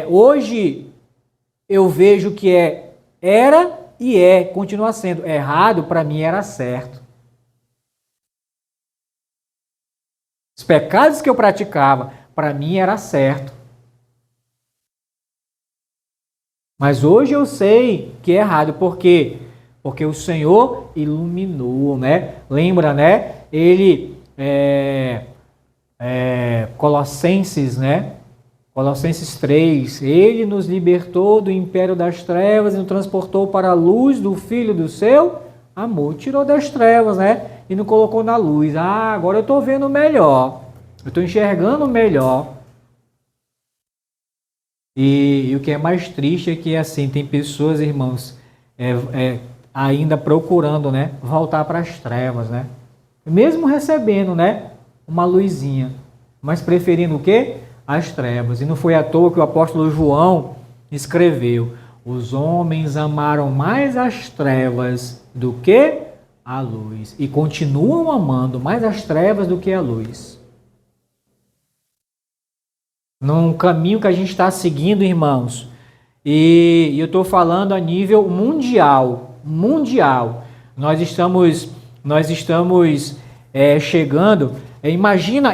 hoje eu vejo que era e continua sendo errado, para mim era certo. Os pecados que eu praticava, para mim era certo. Mas hoje eu sei que é errado. Por quê? Porque o Senhor iluminou, né? Lembra, né? Ele, Colossenses, né? Colossenses 3. Ele nos libertou do império das trevas e nos transportou para a luz do Filho do seu amor. Tirou das trevas, né? E nos colocou na luz. Agora eu estou vendo melhor. Eu estou enxergando melhor. E o que é mais triste é que, assim, tem pessoas, irmãos, ainda procurando, né, voltar para as trevas, né? Mesmo recebendo, né, uma luzinha, mas preferindo o quê? As trevas. E não foi à toa que o apóstolo João escreveu: os homens amaram mais as trevas do que a luz, e continuam amando mais as trevas do que a luz. Num caminho que a gente está seguindo, irmãos, e eu estou falando a nível mundial, Nós estamos chegando. Imagina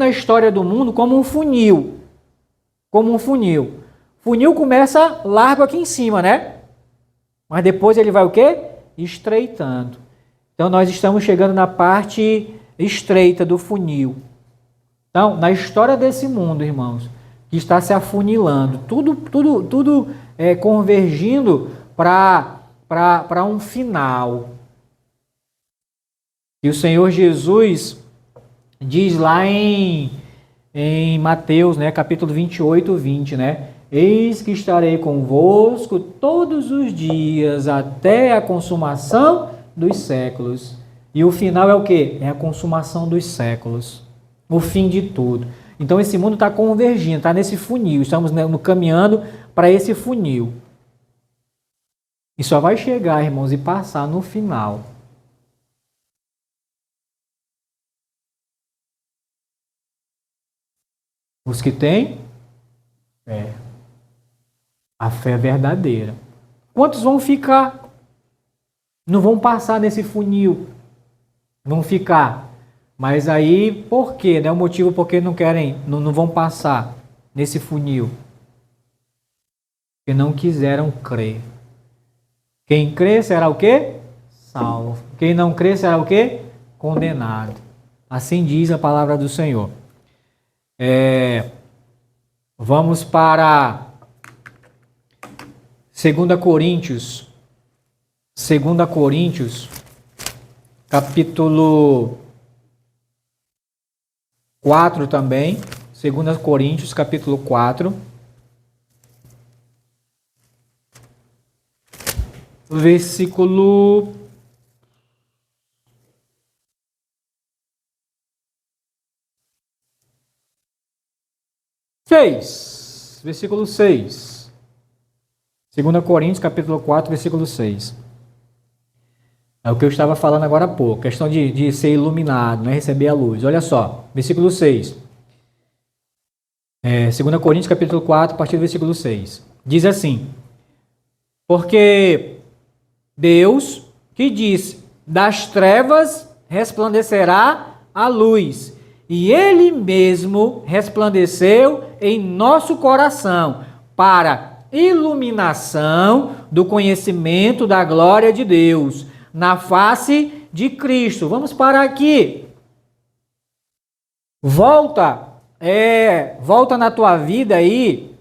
a história do mundo como um funil, Funil começa largo aqui em cima, né? Mas depois ele vai o quê? Estreitando. Então nós estamos chegando na parte estreita do funil. Então, na história desse mundo, irmãos, que está se afunilando, tudo convergindo para um final. E o Senhor Jesus diz lá em Mateus, né, capítulo 28, 20, né? Eis que estarei convosco todos os dias até a consumação dos séculos. E o final é o quê? É a consumação dos séculos. O fim de tudo. Então esse mundo está convergindo, está nesse funil. Estamos caminhando para esse funil. E só vai chegar, irmãos, e passar no final. Os que têm fé. A fé verdadeira. Quantos vão ficar? Não vão passar nesse funil. Vão ficar. Mas aí, por quê? Né? O motivo por que não querem, não vão passar nesse funil. Porque não quiseram crer. Quem crê será o quê? Salvo. Quem não crê será o quê? Condenado. Assim diz a palavra do Senhor. Vamos para 2 Coríntios. 2 Coríntios, capítulo 4 também. 2 Coríntios, capítulo 4. Versículo 6. Versículo 6. 2 Coríntios, capítulo 4, versículo 6. É o que eu estava falando agora há pouco. Questão de ser iluminado, né? Receber a luz. Olha só, versículo 6. 2 Coríntios, capítulo 4, a partir do versículo 6. Diz assim: porque Deus, que disse, das trevas resplandecerá a luz, e Ele mesmo resplandeceu em nosso coração, para iluminação do conhecimento da glória de Deus, na face de Cristo. Vamos parar aqui. Volta na tua vida aí,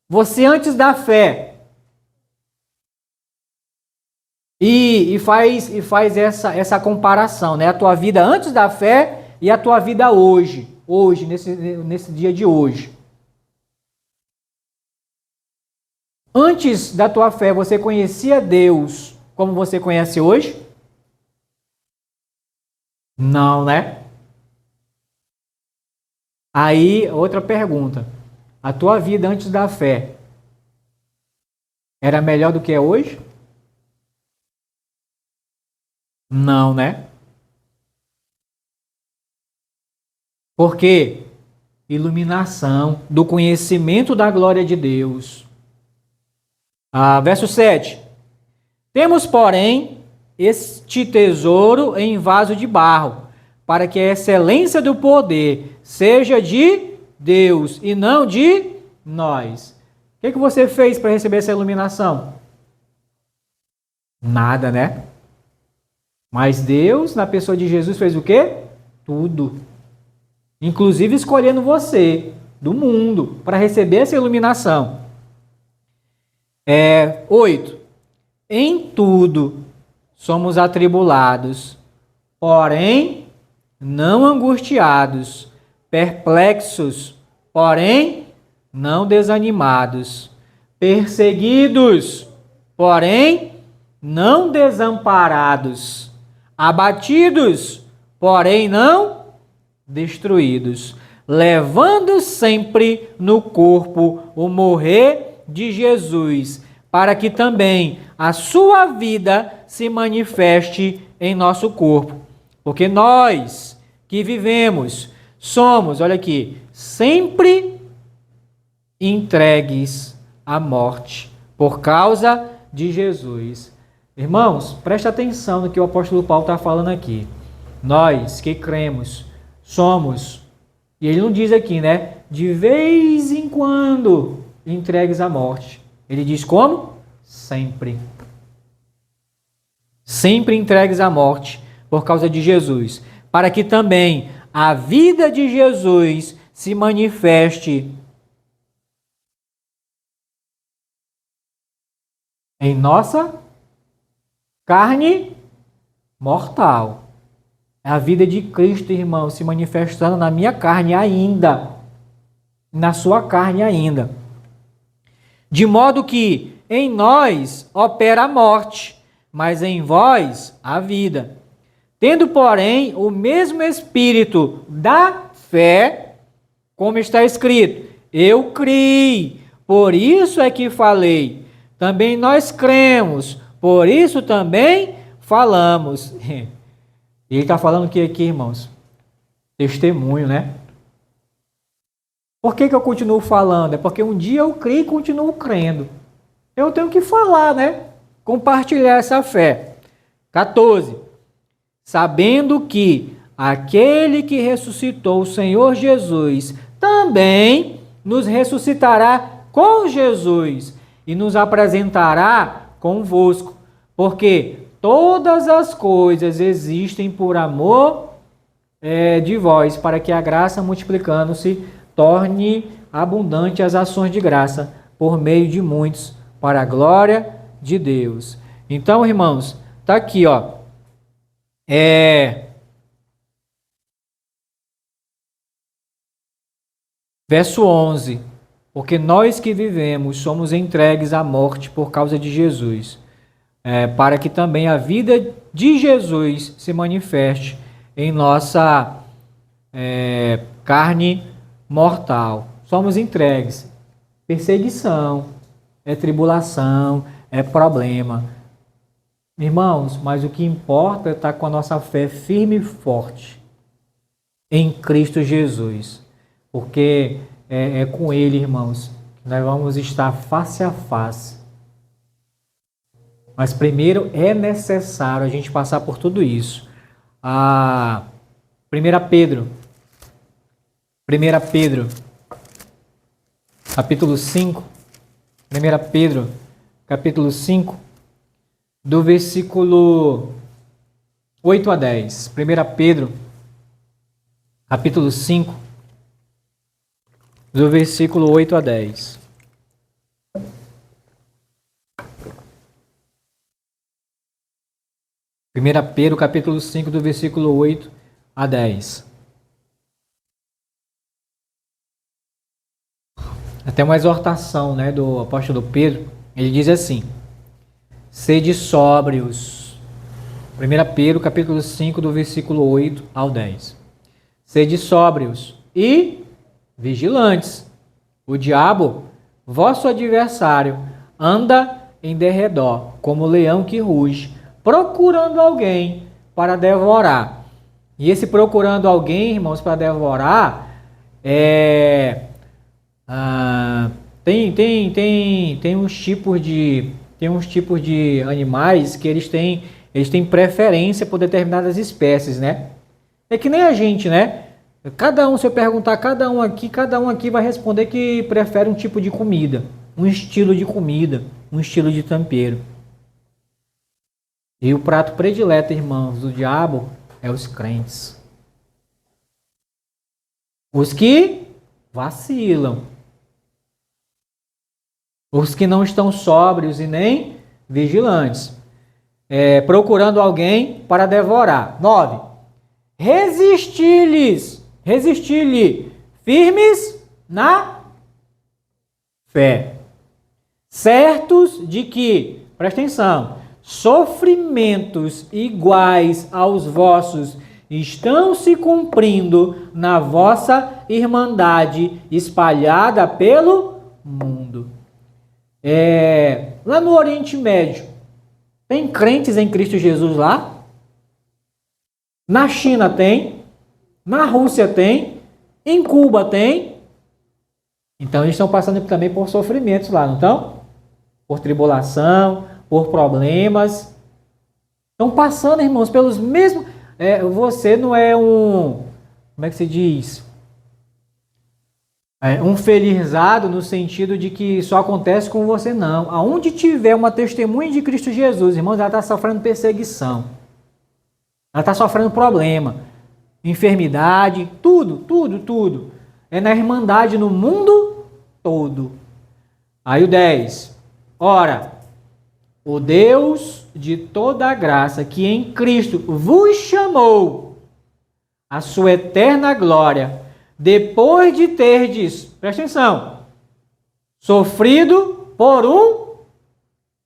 você antes da fé. E faz essa comparação, né? A tua vida antes da fé e a tua vida hoje, nesse dia de hoje. Antes da tua fé, você conhecia Deus como você conhece hoje? Não, né? Aí, outra pergunta. A tua vida antes da fé era melhor do que é hoje? Não, né? Por quê? Iluminação do conhecimento da glória de Deus. Verso 7. Temos, porém, este tesouro em vaso de barro, para que a excelência do poder seja de Deus e não de nós. O que você fez para receber essa iluminação? Nada, né? Mas Deus, na pessoa de Jesus, fez o quê? Tudo. Inclusive escolhendo você, do mundo, para receber essa iluminação. 8. Em tudo somos atribulados, porém não angustiados, perplexos, porém não desanimados, perseguidos, porém não desamparados, abatidos, porém não destruídos, levando sempre no corpo o morrer de Jesus, para que também a sua vida se manifeste em nosso corpo. Porque nós que vivemos somos, olha aqui, sempre entregues à morte por causa de Jesus. Irmãos, preste atenção no que o apóstolo Paulo está falando aqui. Nós que cremos somos, e ele não diz aqui, né? De vez em quando entregues à morte. Ele diz como? Sempre. Sempre entregues à morte por causa de Jesus, para que também a vida de Jesus se manifeste em nossa carne mortal. É a vida de Cristo, irmão, se manifestando na minha carne ainda, na sua carne ainda. De modo que em nós opera a morte, mas em vós a vida. Tendo, porém, o mesmo espírito da fé, como está escrito, eu criei, por isso é que falei. Também nós cremos, por isso também falamos. Ele está falando o que aqui, irmãos? Testemunho, né? Por que eu continuo falando? É porque um dia eu criei e continuo crendo. Eu tenho que falar, né? Compartilhar essa fé. 14. Sabendo que aquele que ressuscitou o Senhor Jesus também nos ressuscitará com Jesus e nos apresentará convosco, porque todas as coisas existem por amor de vós, para que a graça, multiplicando-se, torne abundante as ações de graça por meio de muitos, para a glória de Deus. Então, irmãos, tá aqui, ó. Verso 11. Porque nós que vivemos somos entregues à morte por causa de Jesus, para que também a vida de Jesus se manifeste em nossa carne mortal. Somos entregues. Perseguição, tribulação, problema. Irmãos, mas o que importa é estar com a nossa fé firme e forte em Cristo Jesus. Porque é com Ele, irmãos, que nós vamos estar face a face. Mas primeiro é necessário a gente passar por tudo isso. 1 Pedro, capítulo 5. 1 Pedro, capítulo 5, do versículo 8 a 10. 1 Pedro, capítulo 5, do versículo 8 a 10. Primeira Pedro, capítulo 5, do versículo 8 a 10. Até uma exortação, né, do apóstolo Pedro. Ele diz assim: sede sóbrios. 1 Pedro, capítulo 5, do versículo 8 ao 10. Sede sóbrios e vigilantes. O diabo, vosso adversário, anda em derredor, como leão que ruge, procurando alguém para devorar. E esse procurando alguém, irmãos, para devorar, tem uns tipos de animais que eles têm preferência por determinadas espécies, né? É que nem a gente, né? Se eu perguntar cada um aqui vai responder que prefere um tipo de comida, um estilo de comida, um estilo de tempero. E o prato predileto, irmãos, do diabo é os crentes. Os que vacilam. Os que não estão sóbrios e nem vigilantes. Procurando alguém para devorar. 9. Resistir-lhe firmes na fé. Certos de que, presta atenção, sofrimentos iguais aos vossos estão se cumprindo na vossa irmandade espalhada pelo mundo. Lá no Oriente Médio, tem crentes em Cristo Jesus lá? Na China tem, na Rússia tem, em Cuba tem. Então eles estão passando também por sofrimentos lá, não estão? Por tribulação, por problemas. Estão passando, irmãos, pelos mesmos... você não é um... Como é que se diz? Um felizardo no sentido de que só acontece com você, não. Aonde tiver uma testemunha de Cristo Jesus, irmãos, ela está sofrendo perseguição. Ela está sofrendo problema. Enfermidade, tudo. É na irmandade no mundo todo. Aí o 10. Ora, o Deus de toda a graça que em Cristo vos chamou a sua eterna glória, depois de terdes, presta atenção, sofrido por um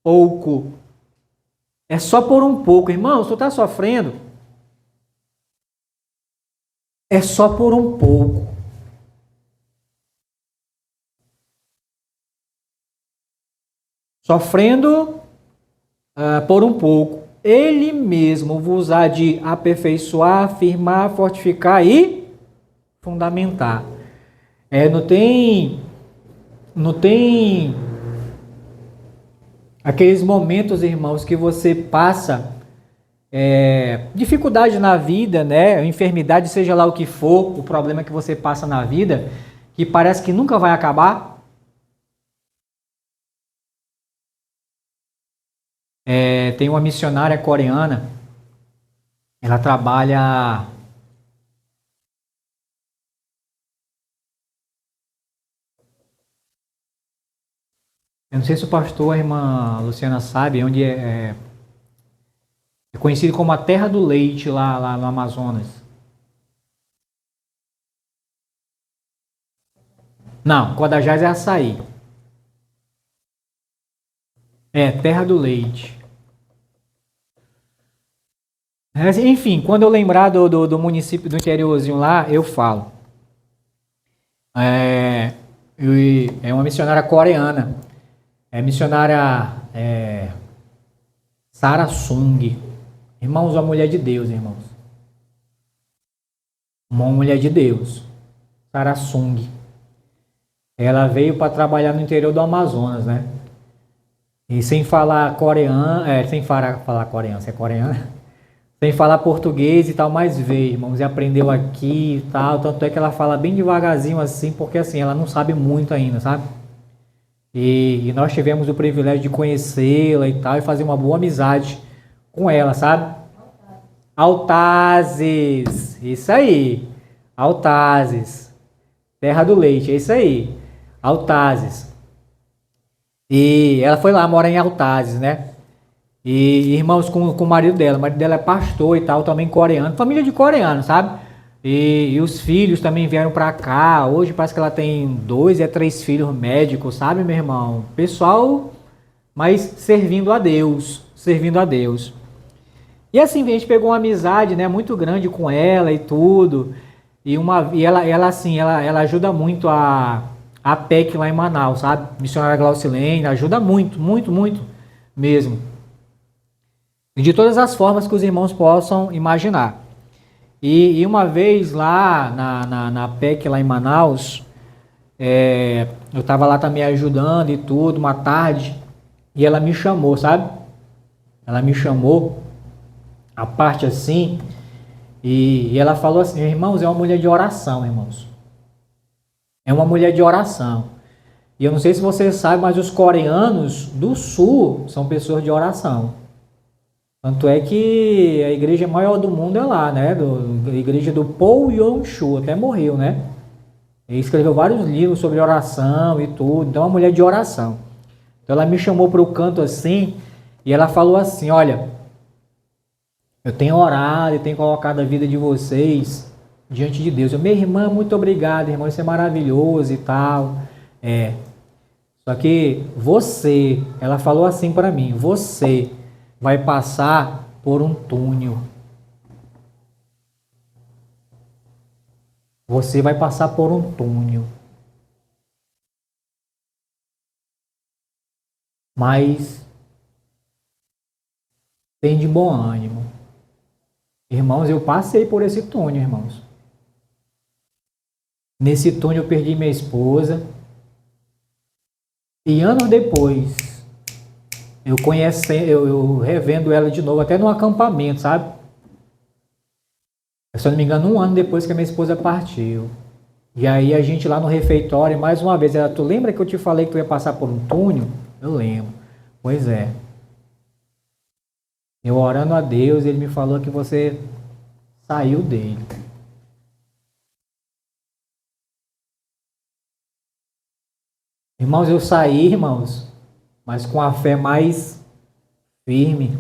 pouco. É só por um pouco, irmão. Se tu está sofrendo, é só por um pouco. Sofrendo por um pouco. Ele mesmo vos há de aperfeiçoar, afirmar, fortificar e fundamentar. Não tem aqueles momentos, irmãos, que você passa dificuldade na vida, né? Enfermidade, seja lá o que for, o problema que você passa na vida, que parece que nunca vai acabar. Tem uma missionária coreana, ela trabalha... Eu não sei se o pastor, a irmã Luciana, sabe, onde é conhecido como a terra do leite lá no Amazonas. Não, Codajás é açaí. Terra do leite. Enfim, quando eu lembrar do município do interiorzinho lá, eu falo. É uma missionária coreana. Missionária Sarah Sung. Irmãos, uma mulher de Deus, irmãos. Uma mulher de Deus. Sarah Sung. Ela veio para trabalhar no interior do Amazonas, né? E sem falar coreano, sem falar coreano, você é coreana? Sem falar português e tal, mas veio, irmãos, e aprendeu aqui e tal. Tanto é que ela fala bem devagarzinho assim, porque assim, ela não sabe muito ainda, sabe? E nós tivemos o privilégio de conhecê-la e tal, e fazer uma boa amizade com ela, sabe? Altazes, isso aí. Altazes. Terra do leite, é isso aí. Altazes. E ela foi lá, mora em Altazes, né? E irmãos com o marido dela é pastor e tal, também coreano, família de coreano, sabe? E os filhos também vieram pra cá. Hoje parece que ela tem 2 a 3 filhos médicos, sabe, meu irmão? Pessoal, mas servindo a Deus, servindo a Deus. E assim, a gente pegou uma amizade, né, muito grande com ela e tudo. E ela ajuda muito a PEC lá em Manaus, sabe? Missionária Glaucilene, ajuda muito mesmo. E de todas as formas que os irmãos possam imaginar. E uma vez lá na PEC lá em Manaus, eu estava lá também ajudando e tudo, uma tarde, e ela me chamou, sabe? Ela me chamou, a parte assim, e ela falou assim, irmãos, é uma mulher de oração, irmãos. É uma mulher de oração. E eu não sei se você sabe, mas os coreanos do sul são pessoas de oração. Tanto é que a igreja maior do mundo é lá, né? A igreja do Paul Yong-Shu, até morreu, né? Ele escreveu vários livros sobre oração e tudo. Então, é uma mulher de oração. Então, ela me chamou para o canto assim, e ela falou assim, olha, eu tenho orado e tenho colocado a vida de vocês diante de Deus. Minha irmã, muito obrigado, irmão, isso é maravilhoso e tal. Só que você, ela falou assim para mim, você vai passar por um túnel. Você vai passar por um túnel. Mas tem de bom ânimo. Irmãos, eu passei por esse túnel, irmãos. Nesse túnel eu perdi minha esposa. E anos depois, eu revendo ela de novo, até no acampamento, sabe? Se eu não me engano, 1 ano depois que a minha esposa partiu. E aí a gente lá no refeitório, mais uma vez, ela, tu lembra que eu te falei que tu ia passar por um túnel? Eu lembro. Pois é. Eu orando a Deus, ele me falou que você saiu dele. Irmãos, eu saí, irmãos, mas com a fé mais firme,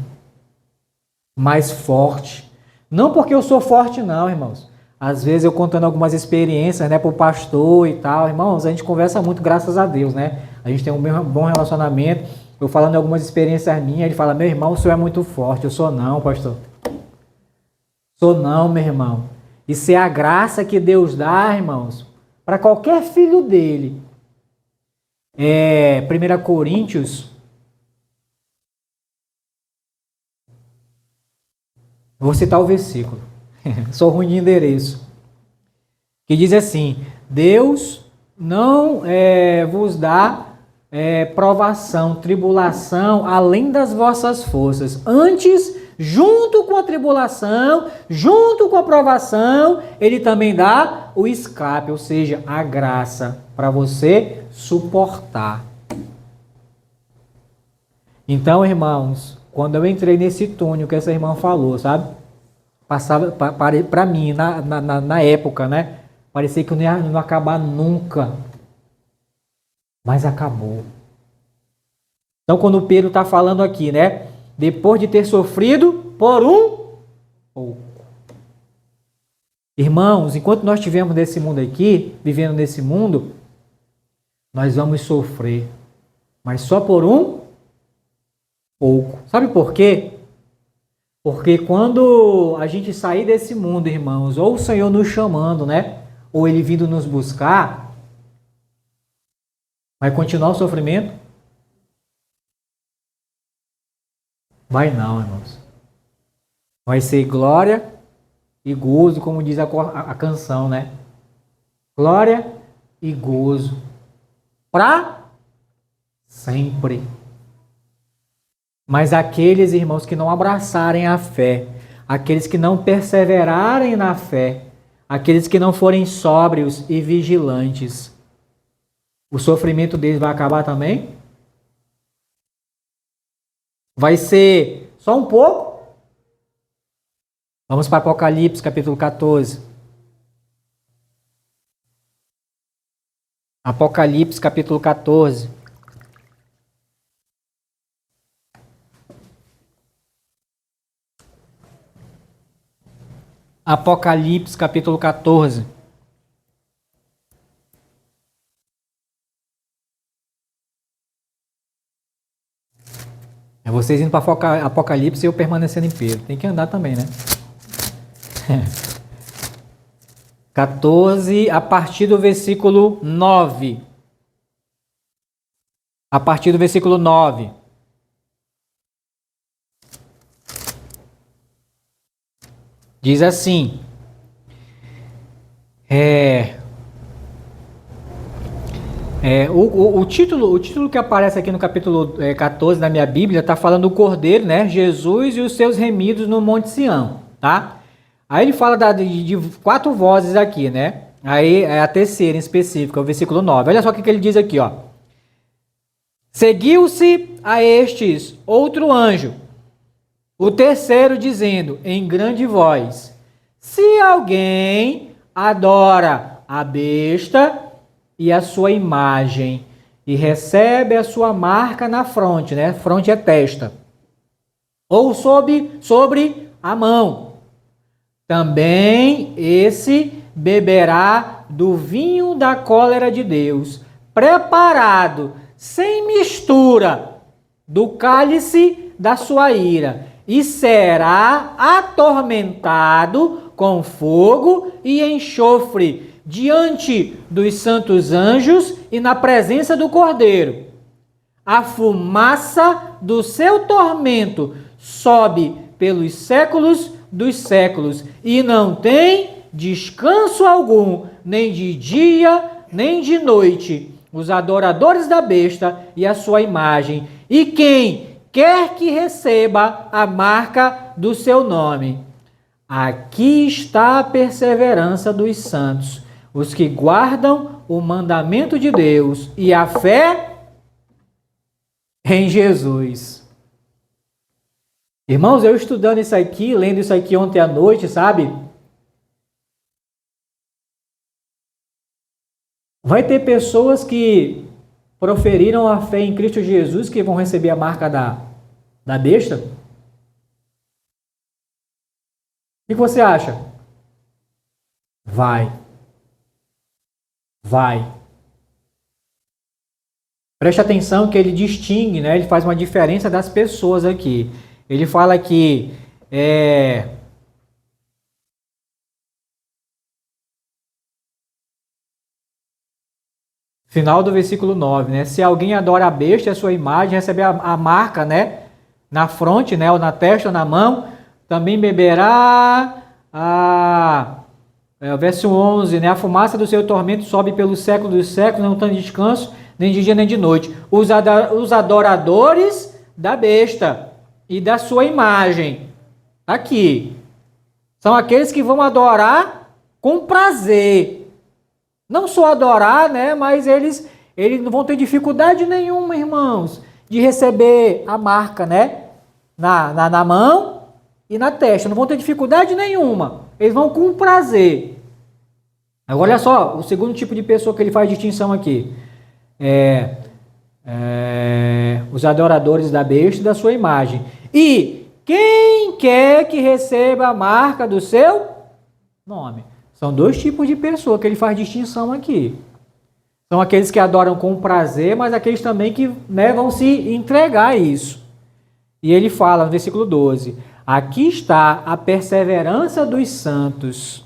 mais forte. Não porque eu sou forte, não, irmãos. Às vezes eu contando algumas experiências, né, pro pastor e tal. Irmãos, a gente conversa muito, graças a Deus, né? A gente tem um bom relacionamento. Eu falando de algumas experiências minhas, ele fala, meu irmão, o senhor é muito forte. Eu sou não, pastor. Sou não, meu irmão. Isso é a graça que Deus dá, irmãos, para qualquer filho dele. 1 Coríntios, vou citar o versículo, sou ruim de endereço, que diz assim, Deus não vos dá provação, tribulação, além das vossas forças, antes, junto com a tribulação, junto com a provação, ele também dá o escape, ou seja, a graça, para você suportar. Então, irmãos, quando eu entrei nesse túnel que essa irmã falou, sabe? Passava para mim, na época, né? Parecia que não ia acabar nunca. Mas acabou. Então, quando o Pedro está falando aqui, né? Depois de ter sofrido por um pouco. Irmãos, enquanto nós estivermos nesse mundo aqui, vivendo nesse mundo, nós vamos sofrer, mas só por um pouco. Sabe por quê? Porque quando a gente sair desse mundo, irmãos, ou o Senhor nos chamando, né? Ou Ele vindo nos buscar, vai continuar o sofrimento? Vai não, irmãos. Vai ser glória e gozo, como diz a canção, né? Glória e gozo. Para sempre. Mas aqueles irmãos que não abraçarem a fé, aqueles que não perseverarem na fé, aqueles que não forem sóbrios e vigilantes, o sofrimento deles vai acabar também? Vai ser só um pouco? Vamos para Apocalipse, capítulo 14. Apocalipse, capítulo 14. Apocalipse, capítulo 14. É vocês indo para Apocalipse e eu permanecendo em Pedro. Tem que andar também, né? 14, a partir do versículo 9. A partir do versículo 9. Diz assim. O título que aparece aqui no capítulo 14 da minha Bíblia está falando do Cordeiro, né? Jesus e os seus remidos no Monte Sião, tá? Aí ele fala de 4 vozes aqui, né? Aí é a terceira em específico, é o versículo 9. Olha só o que ele diz aqui, ó. Seguiu-se a estes outro anjo, o terceiro dizendo em grande voz: se alguém adora a besta e a sua imagem e recebe a sua marca na fronte, né? Fronte é testa. Ou sobre a mão. Também esse beberá do vinho da cólera de Deus, preparado sem mistura do cálice da sua ira, e será atormentado com fogo e enxofre diante dos santos anjos e na presença do Cordeiro. A fumaça do seu tormento sobe pelos séculos dos séculos e não tem descanso algum, nem de dia, nem de noite, os adoradores da besta e a sua imagem, e quem quer que receba a marca do seu nome. Aqui está a perseverança dos santos, os que guardam o mandamento de Deus e a fé em Jesus. Irmãos, eu estudando isso aqui, lendo isso aqui ontem à noite, sabe? Vai ter pessoas que proferiram a fé em Cristo Jesus que vão receber a marca da besta? O que você acha? Vai. Preste atenção que ele distingue, né? Ele faz uma diferença das pessoas aqui. Ele fala que final do versículo 9, né? Se alguém adora a besta e a sua imagem, recebe a marca, né? Na fronte, né? Ou na testa ou na mão, também beberá verso 11, né? A fumaça do seu tormento sobe pelo século dos séculos, não tem descanso, nem de dia nem de noite. Os adoradores da besta e da sua imagem, aqui, são aqueles que vão adorar com prazer. Não só adorar, né? Mas eles não vão ter dificuldade nenhuma, irmãos, de receber a marca, né? Na mão e na testa. Não vão ter dificuldade nenhuma. Eles vão com prazer. Agora, olha só, o segundo tipo de pessoa que ele faz distinção aqui. Os adoradores da besta e da sua imagem. E quem quer que receba a marca do seu nome. São dois tipos de pessoa que ele faz distinção aqui. São aqueles que adoram com prazer, mas aqueles também que, né, vão se entregar a isso. E ele fala no versículo 12: aqui está a perseverança dos santos,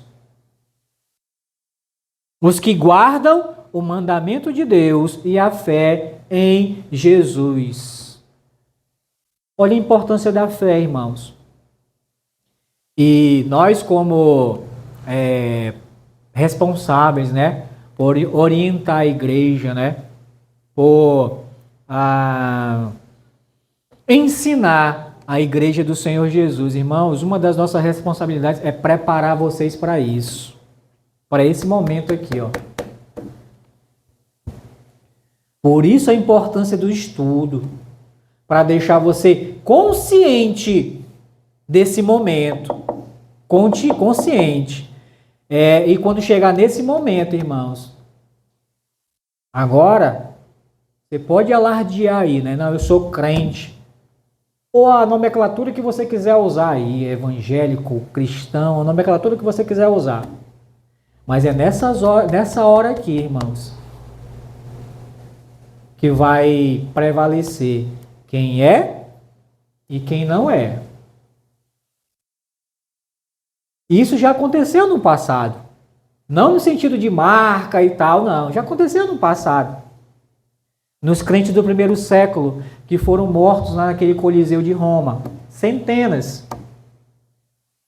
os que guardam o mandamento de Deus e a fé em Jesus. Olha a importância da fé, irmãos. E nós, como responsáveis, né, por orientar a igreja, né, por ensinar a igreja do Senhor Jesus, irmãos, uma das nossas responsabilidades é preparar vocês para isso, para esse momento aqui, ó. Por isso a importância do estudo, para deixar você consciente desse momento, consciente. E quando chegar nesse momento, irmãos, agora, você pode alardear aí, né? Não, eu sou crente. Ou a nomenclatura que você quiser usar aí, evangélico, cristão, a nomenclatura que você quiser usar. Mas é nessa hora aqui, irmãos, que vai prevalecer quem é e quem não é. Isso já aconteceu no passado. Não no sentido de marca e tal, não. Já aconteceu no passado. Nos crentes do primeiro século, que foram mortos lá naquele Coliseu de Roma. Centenas.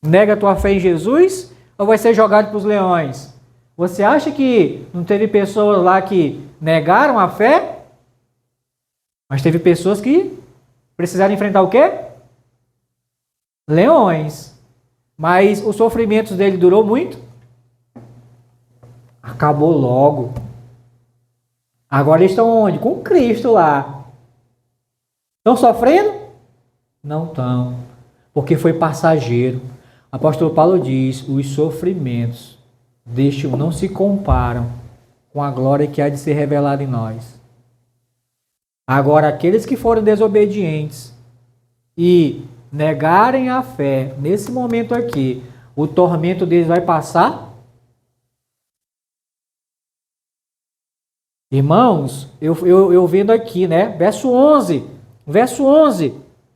Nega a tua fé em Jesus ou vai ser jogado para os leões? Você acha que não teve pessoas lá que negaram a fé? Mas teve pessoas que precisaram enfrentar o quê? Leões. Mas os sofrimentos dele durou muito? Acabou logo. Agora eles estão onde? Com Cristo lá. Estão sofrendo? Não estão. Porque foi passageiro. O apóstolo Paulo diz, os sofrimentos deste não se comparam com a glória que há de ser revelada em nós. Agora, aqueles que foram desobedientes e negarem a fé, nesse momento aqui, o tormento deles vai passar? Irmãos, eu vendo aqui, né? Verso 11.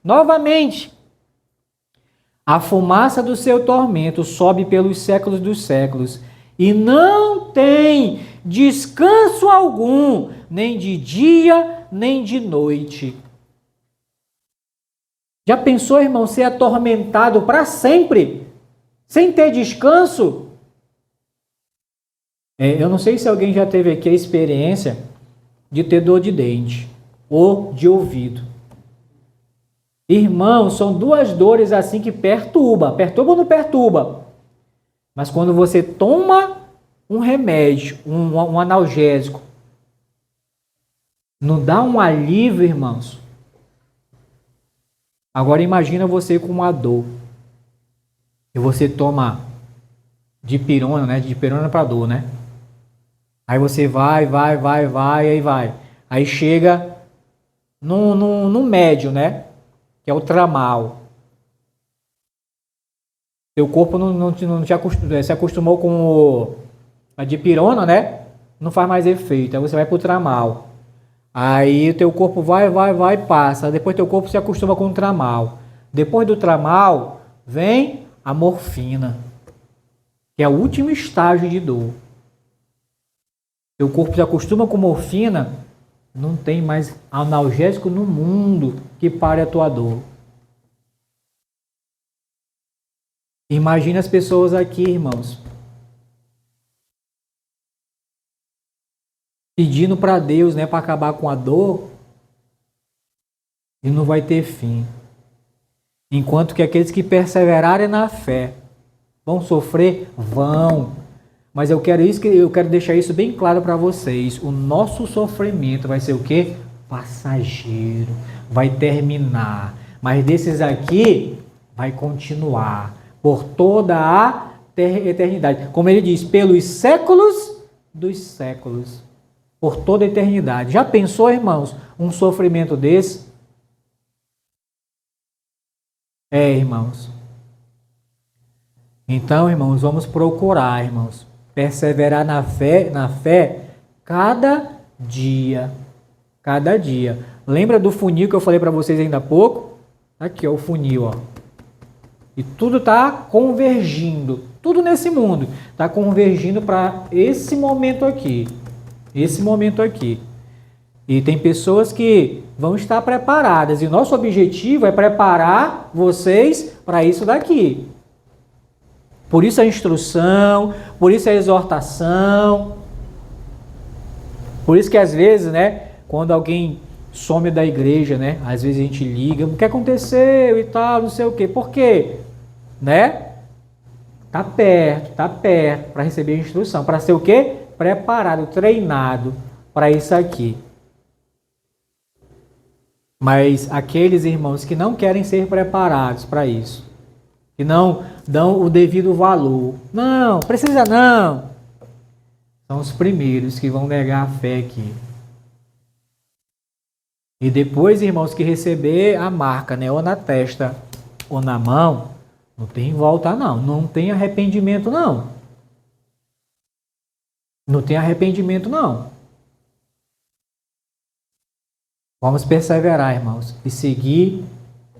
Novamente, a fumaça do seu tormento sobe pelos séculos dos séculos, e não tem descanso algum, nem de dia, nem de noite. Já pensou, irmão, ser atormentado para sempre, sem ter descanso? Eu não sei se alguém já teve aqui a experiência de ter dor de dente ou de ouvido. Irmão, são duas dores assim que perturba. Perturba ou não perturba? Mas quando você toma um remédio, um analgésico, não dá um alívio, irmãos? Agora imagina você com uma dor. E você toma dipirona, né? Dipirona para dor, né? Aí você vai, aí vai. Aí chega no médio, né? Que é o tramal. Teu corpo não se acostumou com a dipirona, né? Não faz mais efeito. Aí você vai pro tramal. Aí o teu corpo vai, passa. Depois teu corpo se acostuma com o tramal. Depois do tramal, vem a morfina, que é o último estágio de dor. Teu corpo se acostuma com morfina, não tem mais analgésico no mundo que pare a tua dor. Imagina as pessoas aqui, irmãos, pedindo para Deus, né, para acabar com a dor, e não vai ter fim. Enquanto que aqueles que perseverarem na fé vão sofrer, vão. Mas eu quero deixar isso bem claro para vocês. O nosso sofrimento vai ser o quê? Passageiro. Vai terminar. Mas desses aqui vai continuar por toda a eternidade. Como ele diz, pelos séculos dos séculos. Por toda a eternidade. Já pensou, irmãos, um sofrimento desse? Irmãos. Então, irmãos, vamos procurar, irmãos, perseverar na fé cada dia. Cada dia. Lembra do funil que eu falei para vocês ainda há pouco? Aqui, ó, o funil, ó. E tudo está convergindo. Tudo nesse mundo está convergindo para esse momento aqui. Esse momento aqui. E tem pessoas que vão estar preparadas. E nosso objetivo é preparar vocês para isso daqui. Por isso a instrução, por isso a exortação. Por isso que às vezes, né, quando alguém some da igreja, né, às vezes a gente liga, o que aconteceu e tal, não sei o quê. Por quê? Né? Tá perto para receber a instrução, para ser o quê? Preparado, treinado para isso aqui. Mas aqueles irmãos que não querem ser preparados para isso, que não dão o devido valor, não, precisa não, são os primeiros que vão negar a fé aqui. E depois, irmãos, que receber a marca, né, ou na testa ou na mão, não tem volta não, não tem arrependimento não. Não tem arrependimento não. Vamos perseverar, irmãos, e seguir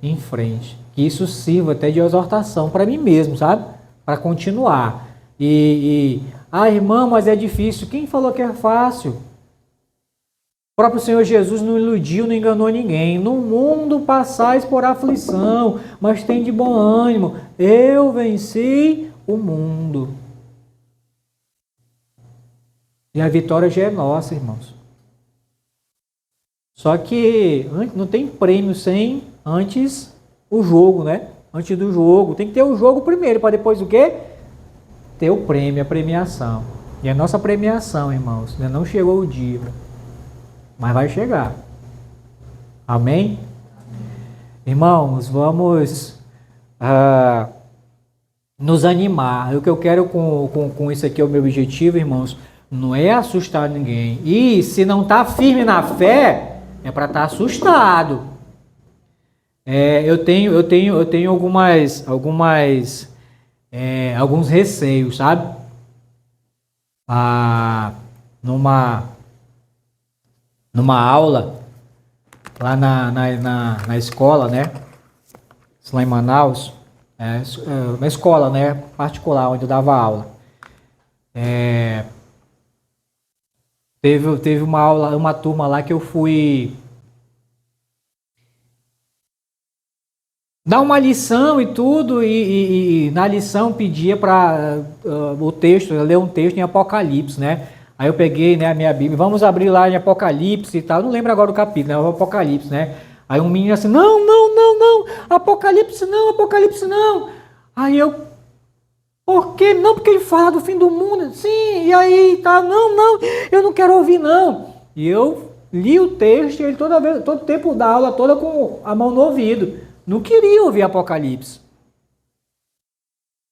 em frente. Que isso sirva até de exortação para mim mesmo, sabe? Para continuar. Irmão, mas é difícil. Quem falou que é fácil? O próprio Senhor Jesus não iludiu, não enganou ninguém. No mundo passais por aflição, mas tem de bom ânimo. Eu venci o mundo. E a vitória já é nossa, irmãos. Só que não tem prêmio sem antes o jogo, né? Antes do jogo. Tem que ter o jogo primeiro, para depois o quê? Ter o prêmio, a premiação. E a nossa premiação, irmãos, ainda não chegou o dia. Mas vai chegar. Amém? Irmãos, vamos nos animar. O que eu quero com isso aqui, o meu objetivo, irmãos, não é assustar ninguém. E se não está firme na fé, é para estar assustado. Eu tenho alguns receios, sabe? Numa aula lá na escola, né? lá em Manaus, uma escola, né, particular, onde eu dava aula. Teve uma aula, uma turma lá que eu fui dar uma lição e tudo, e na lição pedia para o texto, ler um texto em Apocalipse, né? Aí eu peguei, né, a minha Bíblia, vamos abrir lá em Apocalipse e tal, não lembro agora o capítulo, né, o Apocalipse, né? Aí um menino assim, não, não, não, não, Apocalipse não, Apocalipse não. Aí eu, por quê? Não, porque ele fala do fim do mundo. Sim, e aí tá, não, não, eu não quero ouvir não. E eu li o texto e ele todo tempo da aula toda com a mão no ouvido. Não queria ouvir Apocalipse.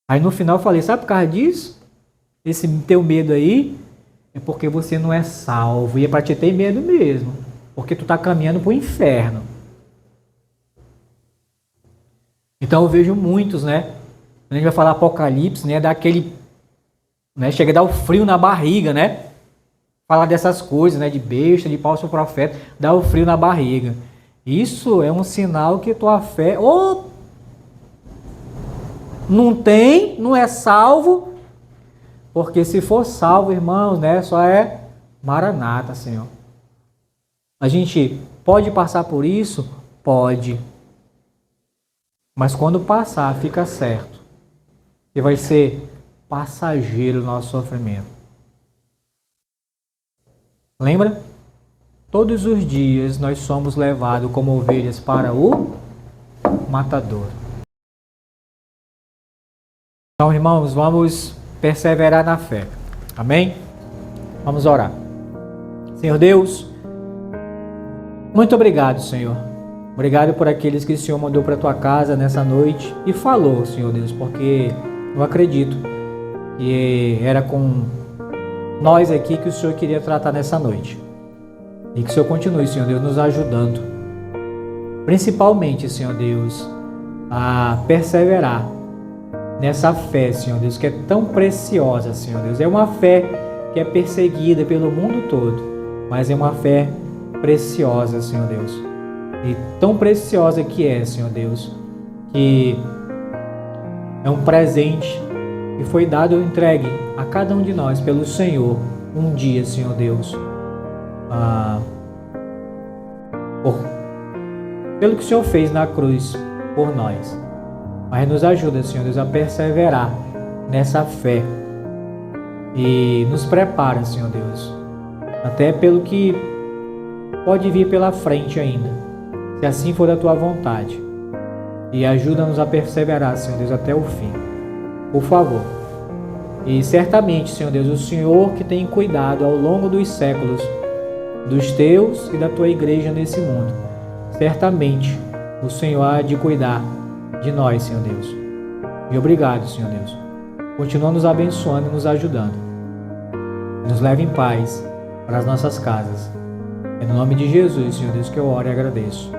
Aí no final eu falei, sabe por causa disso? Esse teu medo aí é porque você não é salvo. E é para te ter medo mesmo. Porque tu tá caminhando para o inferno. Então eu vejo muitos, né? Quando a gente vai falar Apocalipse, né? Dá aquele, né? Chega a dar o frio na barriga, né? Falar dessas coisas, né? De besta, de falso profeta, dá o frio na barriga. Isso é um sinal que tua fé ou não é salvo, porque se for salvo, irmãos, né? Só é Maranata, Senhor. A gente pode passar por isso? Pode. Mas quando passar, fica certo que vai ser passageiro o nosso sofrimento. Lembra? Todos os dias nós somos levados como ovelhas para o matador. Então, irmãos, vamos perseverar na fé. Amém? Vamos orar. Senhor Deus, muito obrigado, Senhor. Obrigado por aqueles que o Senhor mandou para a tua casa nessa noite e falou, Senhor Deus, porque eu acredito que era com nós aqui que o Senhor queria tratar nessa noite. E que o Senhor continue, Senhor Deus, nos ajudando. Principalmente, Senhor Deus, a perseverar nessa fé, Senhor Deus, que é tão preciosa, Senhor Deus. É uma fé que é perseguida pelo mundo todo, mas é uma fé preciosa, Senhor Deus. E tão preciosa que é, Senhor Deus, que é um presente que foi dado, entregue a cada um de nós pelo Senhor um dia, Senhor Deus. Pelo que o Senhor fez na cruz por nós. Mas nos ajuda, Senhor Deus, a perseverar nessa fé e nos prepara, Senhor Deus, até pelo que pode vir pela frente ainda, se assim for da tua vontade, e ajuda-nos a perseverar, Senhor Deus, até o fim, por favor. E certamente, Senhor Deus, o Senhor que tem cuidado ao longo dos séculos dos teus e da tua igreja nesse mundo, certamente o Senhor há de cuidar de nós, Senhor Deus. E obrigado, Senhor Deus. Continua nos abençoando e nos ajudando. Nos leve em paz para as nossas casas. É no nome de Jesus, Senhor Deus, que eu oro e agradeço.